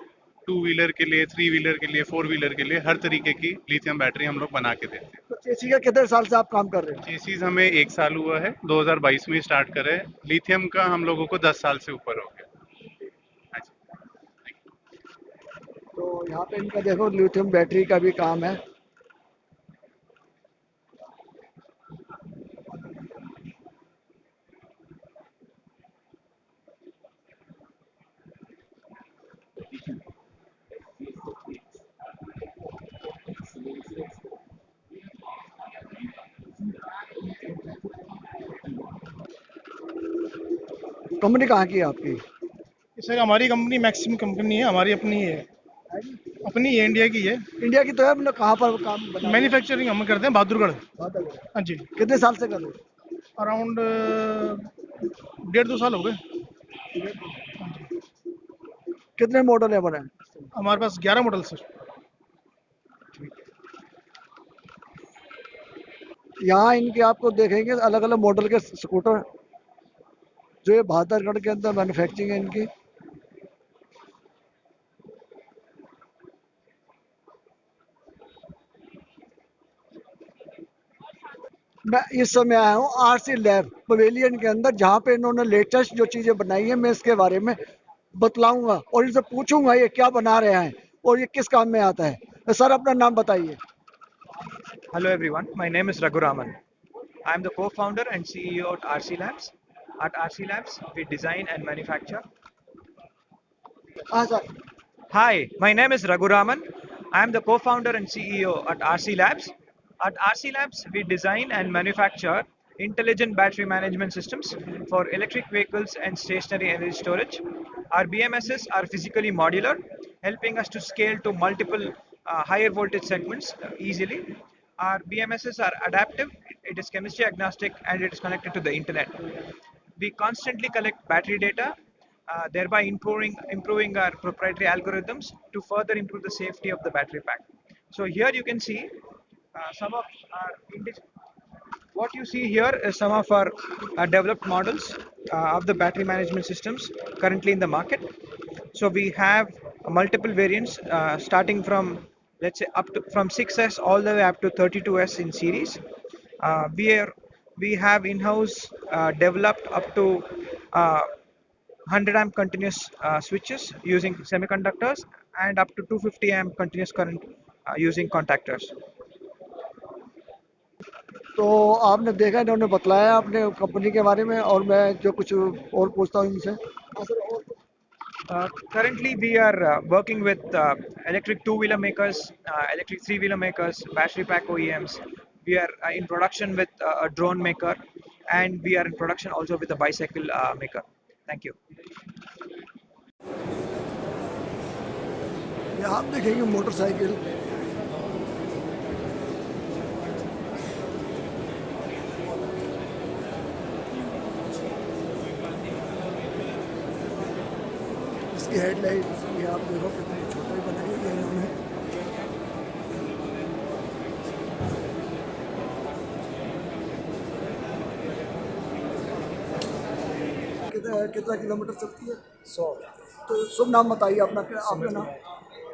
टू व्हीलर के लिए, थ्री व्हीलर के लिए, फोर व्हीलर के लिए हर तरीके की लिथियम बैटरी हम लोग बना के देते हैं। तो चेसी का कितने साल से आप काम कर रहे हैं? चेसीज हमें 1 साल हुआ है, 2022 में स्टार्ट करे। लिथियम का हम लोगों को 10 साल से ऊपर हो गया। हाँ जी। तो यहाँ पे इनका देखो लिथियम बैटरी का भी काम है। कंपनी कहाँ की है आपकी? सर हमारी कंपनी मैक्सिम कंपनी है, हमारी अपनी है। अपनी है, इंडिया की है। इंडिया की तो है, मतलब कहाँ पर काम बना? मैन्युफैक्चरिंग हम करते हैं बहादुरगढ़। हाँ जी। कितने साल से कर रहे हो? अराउंड 1.5-2 साल हो गए। कितने मॉडल है बने? हमारे पास 11 मॉडल सर। यहाँ इनके आपको देखेंगे अलग अलग मॉडल के स्कूटर, जो ये बहादुरगढ़ के अंदर मैन्युफैक्चरिंग है इनकी। मैं इस समय आया हूँ RC लैब पवेलियन के अंदर, जहाँ पे इन्होंने लेटेस्ट जो चीज़ें बनाई है मैं इसके बारे में बतलाऊंगा और इनसे पूछूंगा ये क्या बना रहे हैं और ये किस काम में आता है। तो सर अपना नाम बताइए। Hello everyone, my name is Raghuraman. I am the co-founder and CEO at RC Labs. At RC Labs, we design and manufacture. हाँ sir. Hi, my name is Raghuraman. I am the co-founder and CEO at RC Labs. At RC Labs, we design and manufacture intelligent battery management systems for electric vehicles and stationary energy storage. Our BMSs are physically modular, helping us to scale to multiple higher voltage segments easily. Our BMSs are adaptive, it is chemistry agnostic, and it is connected to the internet. We constantly collect battery data, thereby improving our proprietary algorithms to further improve the safety of the battery pack. So here you can see some of our what you see here is some of our developed models of the battery management systems currently in the market. So we have multiple variants starting from, let's say, up to from 6S all the way up to 32S in series. We have in-house developed up to 100 amp continuous switches using semiconductors and up to 250 amp continuous current using contactors. तो आपने देखा, इन्होंने बतलाया अपने company के बारे में, और मैं जो कुछ और पूछता हूँ इनसे। Currently, we are working with electric two-wheeler makers, electric three-wheeler makers, battery pack OEMs. We are in production with a drone maker, and we are in production also with a bicycle maker. Thank you. यहाँ आप देखेंगे motorcycle, इसकी headlight ये आप देखो कितनी छोटी बनाई है इन्होंने। कितना किलोमीटर चलती है? 100। तो शुभ नाम बताइए अपना, आपका नाम?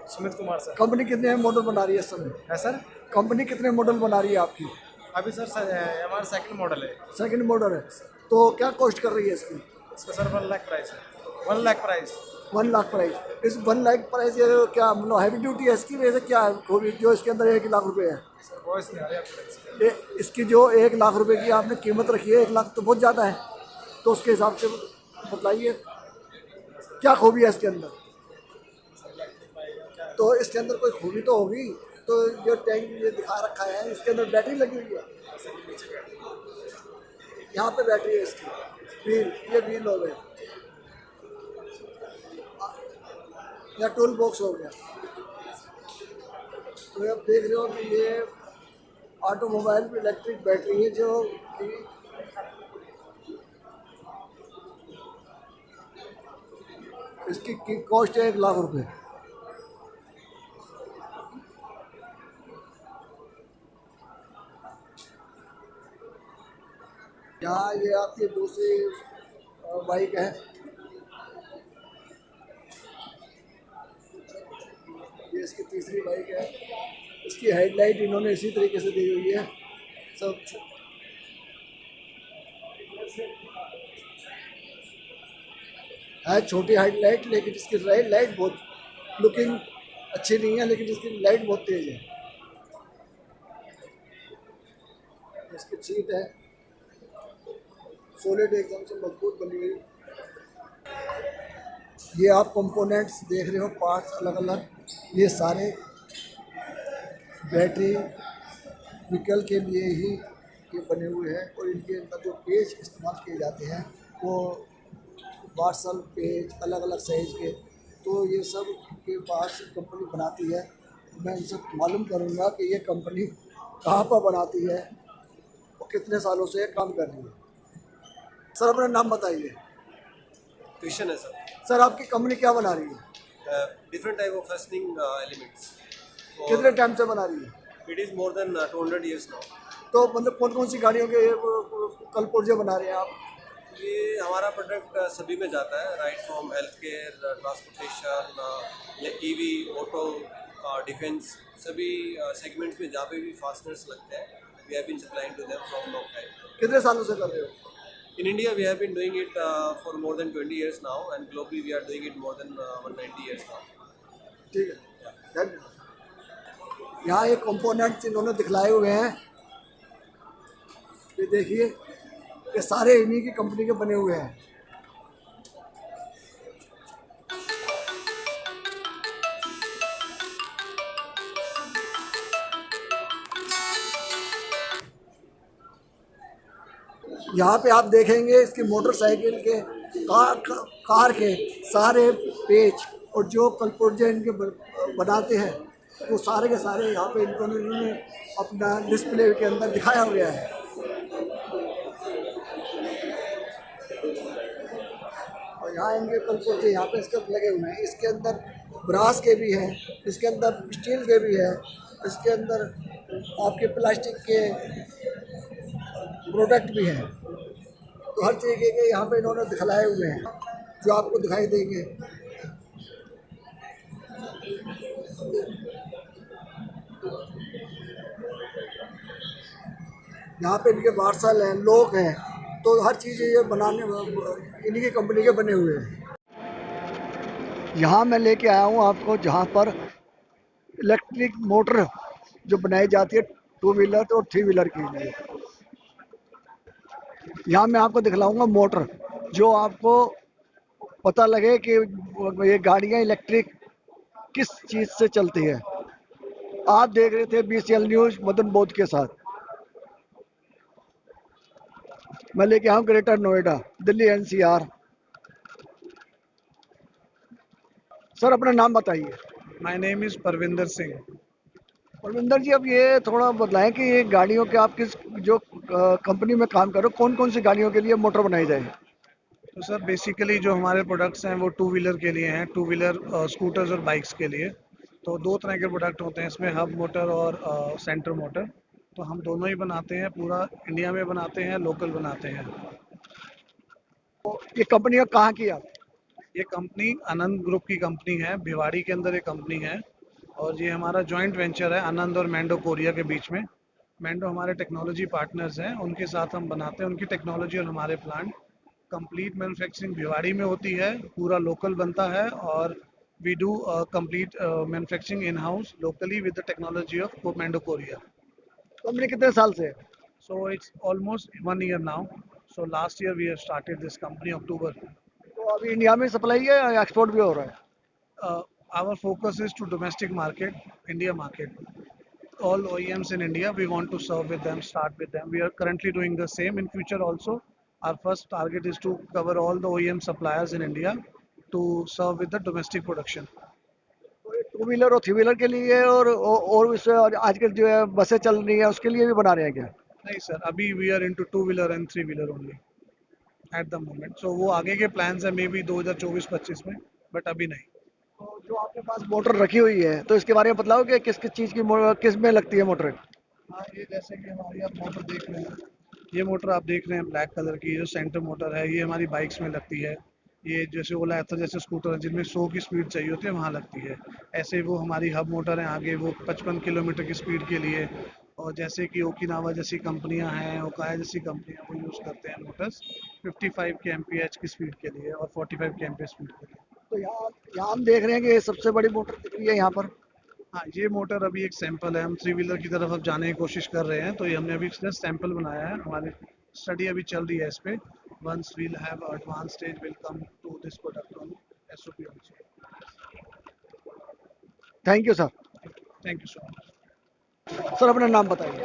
सुमित कुमार सर। कंपनी कितने मॉडल बना रही है इस समय? है सर। कंपनी कितने मॉडल बना रही है आपकी? अभी सर हमारा सेकंड मॉडल है। सेकंड मॉडल है। तो क्या कॉस्ट कर रही है इसकी? इसका सर 1 लाख प्राइस है। 1 लाख प्राइस। 1 लाख प्राइस। इस 1 लाख प्राइस ये क्या मतलब हैवी ड्यूटी है इसकी वजह से, क्या है खूबी जो इसके अंदर 1 लाख रुपए है? सर वॉइस नहीं आ रही आपकी। इसकी जो 1 लाख रुपए की आपने कीमत रखी है, 1 लाख तो बहुत ज़्यादा है, तो उसके हिसाब से बताइए क्या खूबी है इसके अंदर? तो इसके अंदर कोई खूबी तो होगी। तो जो टैंक ये दिखा रखा है, इसके अंदर बैटरी लगी हुई है। यहाँ पे बैटरी है इसकी, व्हील, ये व्हील हो गए या टूल बॉक्स हो गया। तो आप देख रहे हो कि ये ऑटोमोबाइल में इलेक्ट्रिक बैटरी है जो कि इसकी कॉस्ट है 1 लाख रुपए। यहाँ ये आपकी दूसरी बाइक है, ये इसकी तीसरी बाइक है। इसकी हेडलाइट इन्होंने इसी तरीके से दी हुई है सब। है छोटी हेडलाइट, लेकिन इसकी लाइट बहुत लुकिंग अच्छी नहीं है, लेकिन इसकी लाइट बहुत तेज है। इसकी सीट है सॉलिड, एकदम से मजबूत बनी हुई। ये आप कंपोनेंट्स देख रहे हो, पार्ट्स अलग अलग, ये सारे बैटरी व्हीकल के लिए ही ये बने हुए हैं। और इनके अंदर जो पेज इस्तेमाल किए जाते हैं वो वार्सल पेज, अलग अलग साइज़ के, तो ये सब के पास कंपनी बनाती है। मैं इनसे मालूम करूँगा कि ये कंपनी कहाँ पर बनाती है और कितने सालों से काम कर रही है। सर अपना नाम बताइए। क्वेश्चन है सर। सर आपकी कंपनी क्या बना रही है? Different type of fastening elements. कितने टाइम से बना रही है? It is more than 200 years now. तो मतलब कौन कौन सी गाड़ियों के कल पुर्जे बना रहे हैं आप? ये हमारा प्रोडक्ट सभी में जाता है, right from health care, transportation, EV, auto, defence, सभी सेगमेंट्स में जहाँ पे भी फास्टनर्स लगते हैं, we have been supplying to them from long time. कितने सालों से कर रहे हो? In India, we have been doing it for more than 20 years now, and globally, we are doing it more than 190 years now. ठीक है, धन्यवाद। यहाँ ये कंपोनेंट्स इन्होंने दिखलाए हुए हैं, ये देखिए, ये सारे इन्हीं की कंपनी के बने हुए हैं। यहाँ पे आप देखेंगे इसकी मोटरसाइकिल के, कार के सारे पेज और जो कलपुर्जे इनके बनाते हैं, वो सारे के सारे यहाँ पे इन्होंने अपना डिस्प्ले के अंदर दिखाया हुआ है। और यहाँ इनके कलपुर्जे यहाँ पे इसके लगे हुए हैं। इसके अंदर ब्रास के भी हैं, इसके अंदर स्टील के भी हैं, इसके अंदर आपके प्लास्टिक के प्रोडक्ट भी हैं। तो हर तरीके के यहाँ पे इन्होंने दिखलाए हुए हैं जो आपको दिखाई देंगे। यहाँ पे इनके वार्सल हैं, लोग हैं, तो हर चीज़ ये बनाने इन्हीं की कंपनी के बने हुए हैं। यहाँ मैं लेके आया हूँ आपको जहाँ पर इलेक्ट्रिक मोटर जो बनाई जाती है टू व्हीलर और थ्री व्हीलर के लिए। यहाँ मैं आपको दिखलाऊंगा मोटर, जो आपको पता लगे कि ये गाड़ियाँ इलेक्ट्रिक किस चीज़ से चलती है। आप देख रहे थे BCL न्यूज़ मदन बोध के साथ। मैं लेके आऊँ greater Noida, Delhi NCR। Sir अपना नाम बताइए। My name is Parvinder Singh. Parvinder ji, अब ये थोड़ा बताएं कि ये गाड़ियों के आप किस जो कंपनी में काम कर रहे हो, कौन कौन सी गाड़ियों के लिए मोटर बनाई जाए? तो सर बेसिकली जो हमारे प्रोडक्ट्स हैं वो टू व्हीलर के लिए हैं, टू व्हीलर स्कूटर्स और बाइक्स के लिए। तो दो तरह के प्रोडक्ट होते हैं इसमें, हब मोटर और सेंटर मोटर। तो हम दोनों ही बनाते हैं, पूरा इंडिया में बनाते हैं, लोकल बनाते हैं। ये कंपनी कहाँ की आप? ये कंपनी आनंद ग्रुप की कंपनी है, भिवाड़ी के अंदर एक कंपनी है, और ये हमारा जॉइंट वेंचर है आनंद और मैंडो कोरिया के बीच में। मैंडो हमारे टेक्नोलॉजी पार्टनर्स हैं, उनके साथ हम बनाते हैं। उनकी टेक्नोलॉजी और हमारे प्लांट, कंप्लीट मैन्युफैक्चरिंग भिवाड़ी में होती है, पूरा लोकल बनता है। और we do complete manufacturing in house locally with the technology of Mando Korea. Company कितने साल से है? So it's almost 1 year now. So last year we have started this company October. तो अभी इंडिया में सप्लाई है या एक्सपोर्ट भी हो रहा है? Our focus is to domestic market, India market. All OEMs in India, we want to serve with them, start with them. We are currently doing the same in future also. Our first target is to cover all the OEM suppliers in India to serve with the domestic production. Two wheeler और three wheeler के लिए और उससे आजकल जो है बसें चल रही है उसके लिए भी बना रहे हैं क्या? नहीं सर, अभी we are into two wheeler and three wheeler only at the moment. So वो आगे के plans है मे बी 2024-25 में, but अभी नहीं। तो जो आपके पास मोटर रखी हुई है तो इसके बारे में बताओ कि किस किस चीज़ की किस में लगती है मोटर? हाँ, ये जैसे कि हमारी आप मोटर देख रहे हैं, ये मोटर आप देख रहे हैं ब्लैक कलर की, जो सेंटर मोटर है, ये हमारी बाइक्स में लगती है। ये जैसे ओला एथर जैसे स्कूटर है जिनमें 100 की स्पीड चाहिए होती है, वहाँ लगती है। ऐसे वो हमारी हब मोटर है आगे, वो 55 किलोमीटर की स्पीड के लिए। और जैसे कि ओकिनावा जैसी कंपनियां हैं, ओकाया जैसी कंपनियां, वो यूज़ करते हैं मोटर्स 55 के MPH की स्पीड के लिए और 45 के MPH स्पीड के लिए। तो यहाँ हम देख रहे हैं कि ये सबसे बड़ी मोटर दिख रही है यहाँ पर। हाँ, ये मोटर अभी एक सैंपल है, हम थ्री व्हीलर की तरफ अब जाने की कोशिश कर रहे हैं। तो ये हमने अभी जस्ट सैंपल बनाया है, हमारी स्टडी अभी चल रही है इस पे। Once we'll have advance stage will come to this product on SOP also. Thank you sir. Thank you so much. Sir अपना नाम बताइए।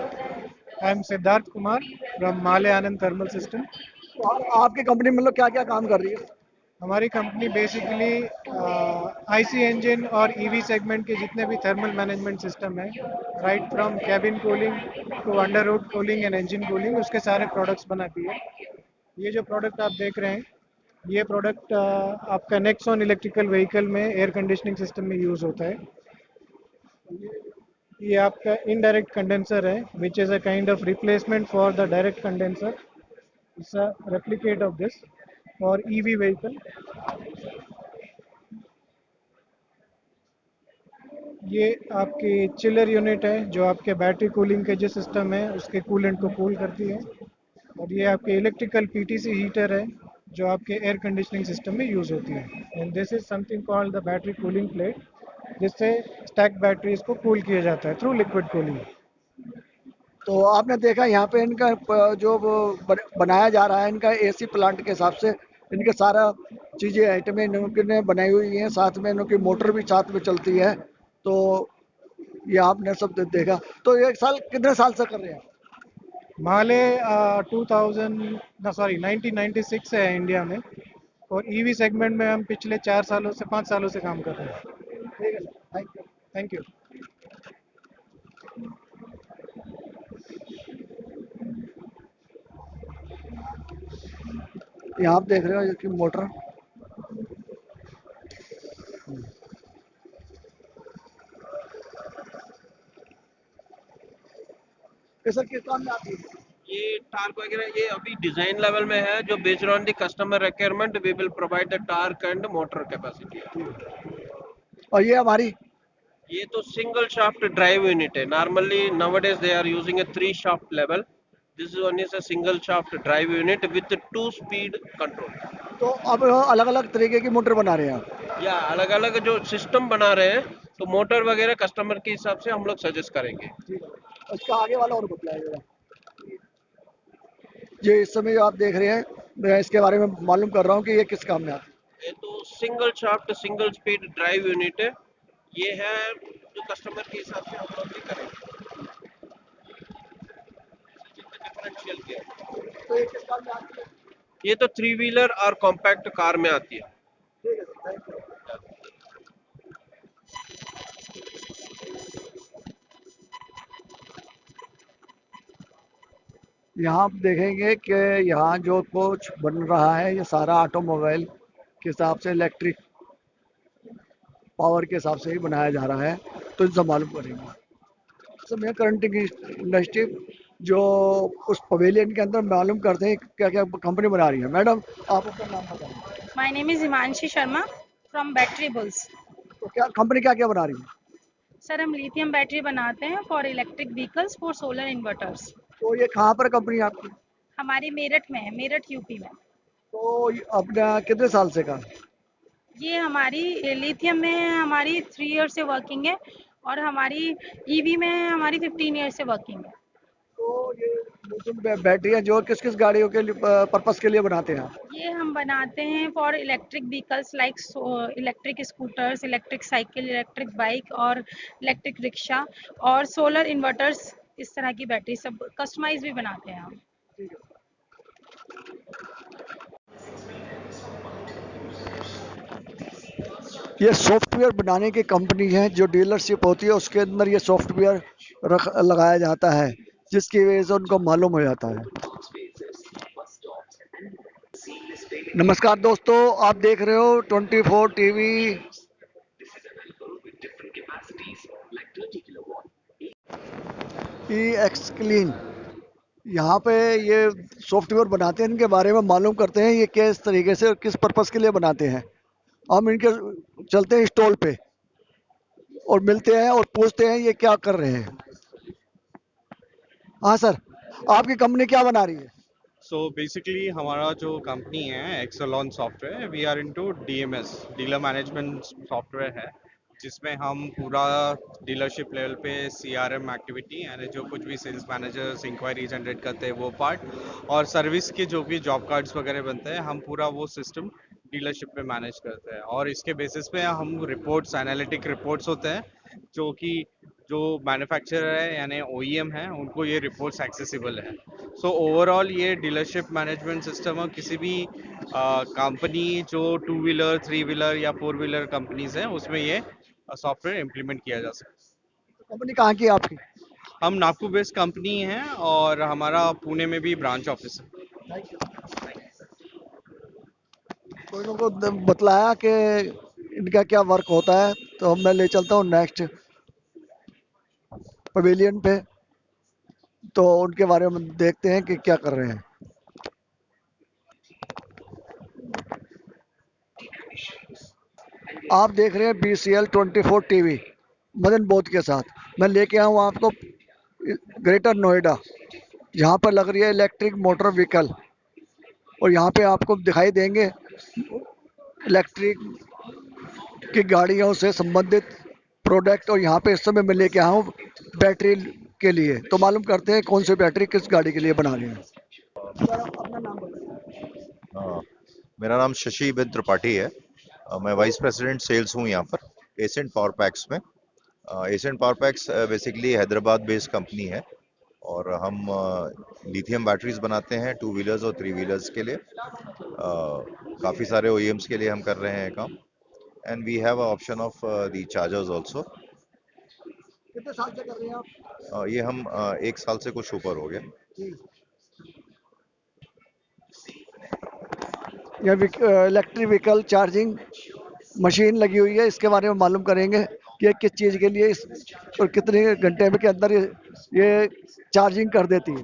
I am Siddharth Kumar from Mahle Anand thermal system. तो आपकी कंपनी मतलब क्या क्या काम कर रही है? हमारी कंपनी बेसिकली IC इंजन और EV सेगमेंट के जितने भी थर्मल मैनेजमेंट सिस्टम है, right from cabin cooling to under root cooling and engine cooling, उसके सारे प्रोडक्ट्स बनाती है। ये जो प्रोडक्ट आप देख रहे हैं, ये प्रोडक्ट आपका नेक्सॉन इलेक्ट्रिकल व्हीकल में एयर कंडीशनिंग सिस्टम में यूज़ होता है। ये आपका इनडायरेक्ट कंडेंसर है, which is a kind of replacement for the direct condenser. It's a replicate of this और EV व्हीकल। ये आपकी चिलर यूनिट है जो आपके बैटरी कूलिंग के जो सिस्टम है उसके कूलेंट को कूल करती है। और ये आपके इलेक्ट्रिकल PTC हीटर है जो आपके एयर कंडीशनिंग सिस्टम में यूज़ होती है। And this is something called the battery cooling plate, जिससे स्टैक बैटरीज को कूल किया जाता है थ्रू लिक्विड कूलिंग। तो आपने देखा यहाँ पे इनका जो बनाया जा रहा है, इनका AC प्लांट के हिसाब से इनके सारा चीज़ें आइटमें इन्होंने बनाई हुई हैं, साथ में इनकी मोटर भी साथ में चलती है। तो ये आपने सब देखा। तो एक साल कितने साल से कर रहे हैं? माले 1996 है इंडिया में, और EV सेगमेंट में हम पिछले 5 सालों से काम कर रहे हैं। ठीक है सर, थैंक यू। यहाँ आप देख रहे हो इसकी मोटर। ये सर किस काम में आती है? ये टार्क वगैरह ये अभी डिजाइन लेवल में है, जो based on the customer requirement we will provide the torque and motor capacity. और ये हमारी ये तो सिंगल शाफ्ट ड्राइव यूनिट है। Normally nowadays they are using a 3 shaft level. This one is a single shaft drive unit with 2 speed control. तो अब अलग अलग तरीके की मोटर बना रहे हैं आप? या अलग अलग जो सिस्टम बना रहे हैं, तो मोटर वगैरह कस्टमर के हिसाब से हम लोग सजेस्ट करेंगे। इसका आगे वाला और बतलाइएगा। ये इस समय जो आप देख रहे हैं, मैं इसके बारे में मालूम कर रहा हूँ कि ये किस काम में आता है। ये तो single shaft single speed drive unit है। ये है जो कस्टमर के हिसाब से हम लोग भी करेंगे। Differential gear. तो ये किस काम में आती है? ये तो 3 व्हीलर और कॉम्पैक्ट कार में आती है। ठीक है सर, थैंक यू। यहाँ आप देखेंगे कि यहाँ जो कोच बन रहा है ये सारा ऑटोमोबाइल के हिसाब से, इलेक्ट्रिक पावर के हिसाब से ही बनाया जा रहा है। तो इनसे मालूम करेंगे। समय करंट की इंडस्ट्री जो उस पवेलियन के अंदर मालूम करते हैं क्या क्या कंपनी बना रही है। मैडम, आप अपना नाम बताएं। My name is Himanshi Sharma from battery bulls. तो क्या कंपनी क्या क्या बना रही है? सर, हम लिथियम बैटरी बनाते हैं for electric vehicles for solar inverters. तो ये कहाँ पर कंपनी है आपकी? हमारी मेरठ में है, मेरठ यूपी में। तो ये अपना कितने साल से का? ये हमारी लिथियम में हमारी 3 ईयर से वर्किंग है और हमारी ईवी में हमारी 15 ईयर से वर्किंग है। तो ये बैटरियाँ जो किस किस गाड़ियों के लिए पर्पस के लिए बनाते हैं आप? ये हम बनाते हैं for electric vehicles like electric scooters, electric cycle, electric bike और इलेक्ट्रिक रिक्शा और सोलर इन्वर्टर्स। इस तरह की बैटरी सब कस्टमाइज भी बनाते हैं हम। ये सॉफ्टवेयर बनाने की कंपनी है, जो डीलरशिप होती है उसके अंदर ये सॉफ्टवेयर लगाया जाता है, जिसकी वजह से उनको मालूम हो जाता है। नमस्कार दोस्तों, आप देख रहे हो 24 टीवी। एक्स क्लीन, यहाँ पे ये सॉफ्टवेयर बनाते हैं, इनके बारे में मालूम करते हैं ये किस तरीके से और किस पर्पस के लिए बनाते हैं। हम इनके चलते हैं स्टॉल पे और मिलते हैं और पूछते हैं ये क्या कर रहे हैं। हाँ सर, आपकी कंपनी क्या बना रही है? सो बेसिकली हमारा जो कंपनी है Excellon software, we are into DMS, dealer management software है, जिसमें हम पूरा डीलरशिप लेवल पे सीआरएम एक्टिविटी यानी जो कुछ भी सेल्स मैनेजर्स इंक्वायरी जनरेट करते हैं वो पार्ट, और सर्विस के जो भी जॉब कार्ड्स वगैरह बनते हैं हम पूरा वो सिस्टम डीलरशिप पे मैनेज करते हैं। और इसके बेसिस पे हम रिपोर्ट्स, एनालिटिक रिपोर्ट्स होते हैं जो कि जो मैन्युफैक्चरर है यानी ओईएम है उनको ये रिपोर्ट्स एक्सेसिबल है। सो ओवरऑल ये डीलरशिप मैनेजमेंट सिस्टम किसी भी कंपनी जो 2 व्हीलर 3 व्हीलर या 4 व्हीलर कंपनीज हैं उसमें ये सॉफ्टवेयर इम्प्लीमेंट किया जा सकता है। कंपनी कहाँ की है आपकी? हम नागपुर बेस्ड कंपनी है और हमारा पुणे में भी ब्रांच ऑफिस है। तो इनको बतलाया कि इनका क्या वर्क होता है, तो मैं ले चलता हूँ नेक्स्ट पवेलियन पे, तो उनके बारे में देखते हैं कि क्या कर रहे हैं। आप देख रहे हैं BCL 24 टीवी मदन बोध के साथ। मैं लेके आया हूँ आपको ग्रेटर नोएडा, जहाँ पर लग रही है इलेक्ट्रिक मोटर व्हीकल, और यहाँ पे आपको दिखाई देंगे इलेक्ट्रिक की गाड़ियों से संबंधित प्रोडक्ट। और यहाँ पे इस समय मैं लेके आया हूँ बैटरी के लिए, तो मालूम करते हैं कौन सी बैटरी किस गाड़ी के लिए बना रही है। अपना नाम बताइए। मेरा नाम शशि बिन त्रिपाठी है। मैं वाइस प्रेसिडेंट सेल्स हूँ यहाँ पर एसेंट पावर पैक्स में। Ascent Power Packs basically Hyderabad based कंपनी है और हम लिथियम बैटरीज बनाते हैं 2 व्हीलर्स और 3 व्हीलर्स के लिए। काफ़ी सारे ओईएम्स के लिए हम कर रहे हैं काम, and we have a option of the chargers also. कितने साल से कर रहे हैं आप? ये हम 1 साल से कुछ ऊपर हो गया। यह इलेक्ट्रिक व्हीकल चार्जिंग मशीन लगी हुई है, इसके बारे में मालूम करेंगे कि किस चीज़ के लिए और कितने घंटे में के अंदर ये चार्जिंग कर देती है।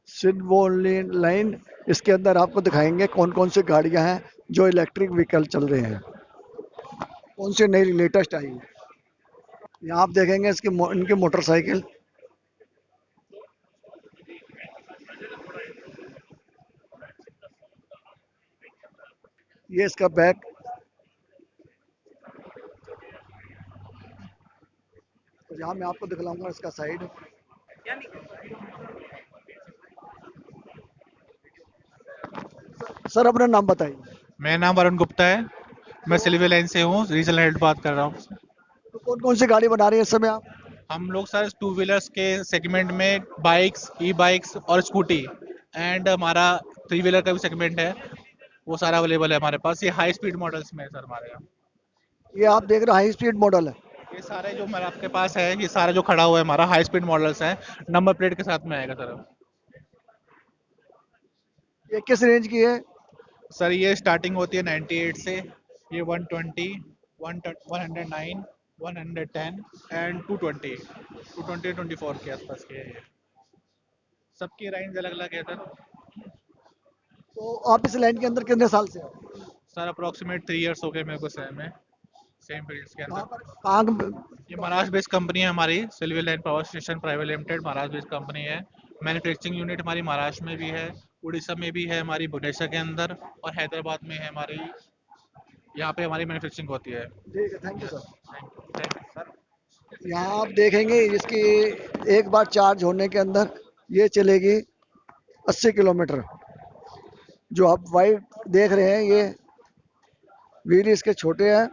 सिडवोलिन लाइन, इसके अंदर आपको दिखाएंगे कौन कौन सी गाड़ियां हैं जो इलेक्ट्रिक व्हीकल चल रहे हैं, कौन सी नई लेटेस्ट आई है। यहाँ आप देखेंगे इनकी मोटरसाइकिल। ये इसका बैक, तो यहाँ मैं आपको दिखलाऊंगा इसका साइड। सर अपना नाम बताइए। मेरा नाम वरुण गुप्ता है, मैं सिल्वर लाइन से हूँ, रीजनल हेड बात कर रहा हूँ। तो कौन कौन सी गाड़ी बना रही है इस समय आप? हम लोग सर टू व्हीलर्स के सेगमेंट में बाइक्स, ई बाइक्स और स्कूटी, एंड हमारा थ्री व्हीलर का भी सेगमेंट है, वो सारा अवेलेबल है हमारे पास। ये हाई स्पीड मॉडल्स में है सर हमारे यहाँ। ये आप देख रहे हो हाई स्पीड मॉडल है। ये सारे जो हमारे आपके पास है, ये सारा जो खड़ा हुआ है हमारा हाई स्पीड मॉडल्स है, नंबर प्लेट के साथ में आएगा सर। ये किस रेंज की है? सर ये स्टार्टिंग होती है 98 से, ये 120, 109, 110 एंड 220, 224 के आसपास के है ये। सबकी रेंज अलग अलग है सर। तो आप इस लाइन के अंदर कितने साल से हो? सर अप्रोक्सीमेट 3 इयर्स हो गए मेरे को सेम फील्ड्स के अंदर। कहाँ? ये महाराष्ट्र बेस्ड कंपनी है हमारी, silver line power station private limited, Maharashtra based कंपनी है। मैन्युफैक्चरिंग यूनिट हमारी महाराष्ट्र में भी है, उड़ीसा में भी है हमारी, भुवनेश्वर के अंदर, और हैदराबाद में है हमारी। यहाँ पे हमारी मैन्युफैक्चरिंग होती है। ठीक है, thank you sir. Thank you sir. यहाँ आप देखेंगे इसकी एक बार चार्ज होने के अंदर ये चलेगी 80 किलोमीटर। जो आप वाइट देख रहे हैं ये व्हील इसके छोटे हैं।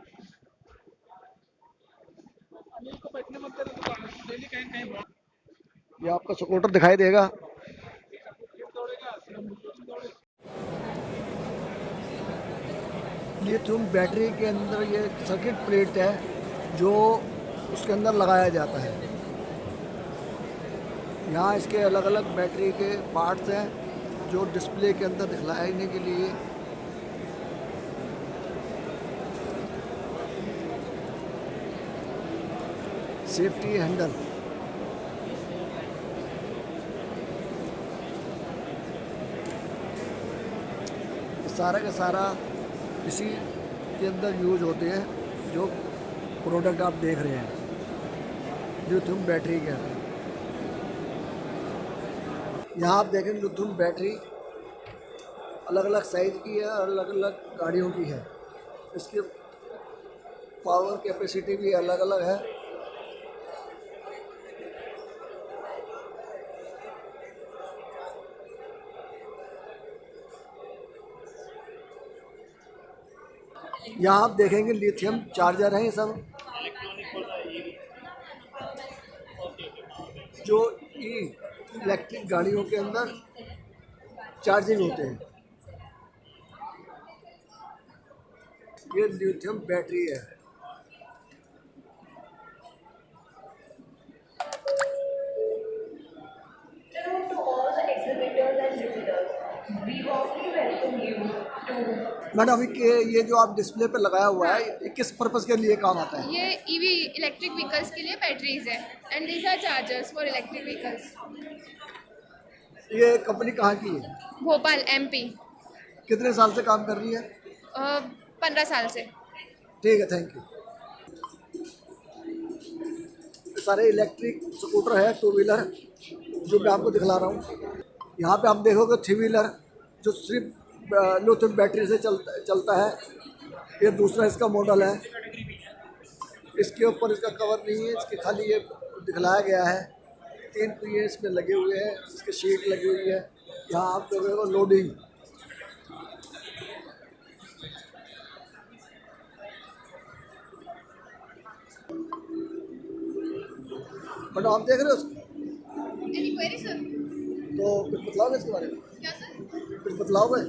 ये आपका स्कूटर दिखाई देगा। लिथियम बैटरी के अंदर ये सर्किट प्लेट है जो उसके अंदर लगाया जाता है। यहाँ इसके अलग अलग बैटरी के पार्ट्स हैं जो डिस्प्ले के अंदर दिखलाने के लिए सेफ्टी हैंडल, सारा का सारा इसी के अंदर यूज होते हैं। जो प्रोडक्ट आप देख रहे हैं लिथियम बैटरी के अंदर। यहाँ आप देखें लिथियम बैटरी अलग अलग साइज की है, अलग अलग गाड़ियों की है। इसकी पावर कैपेसिटी भी अलग अलग है। यहाँ आप देखेंगे लिथियम चार्जर हैं ये सब, जो इलेक्ट्रिक गाड़ियों के अंदर चार्जिंग होते हैं। ये लिथियम बैटरी है। मैडम अभी के ये जो आप डिस्प्ले पे लगाया हुआ है ये किस पर्पस के लिए काम आता है? ये ईवी इलेक्ट्रिक व्हीकल्स के लिए बैटरीज है and these are chargers for electric vehicles. ये कंपनी कहाँ की है? भोपाल MP। कितने साल से काम कर रही है? 15 साल से। ठीक है, थैंक यू। सारे इलेक्ट्रिक स्कूटर है, टू व्हीलर, जो मैं आपको दिखला रहा हूँ। यहाँ पे आप देखोगे थ्री व्हीलर जो सिर्फ लिथियम बैटरी से चलता है। ये दूसरा इसका मॉडल है। इसके ऊपर इसका कवर नहीं है, इसके खाली ये दिखलाया गया है। 3 पहिए इसमें लगे हुए हैं, इसकी शीट लगी हुई है। यहाँ आप देखोगे लोडिंग, बट आप देख रहे हो Any query, sir? तो कुछ बतलाओगे इसके बारे में? क्या सर? कुछ बतलाओगे?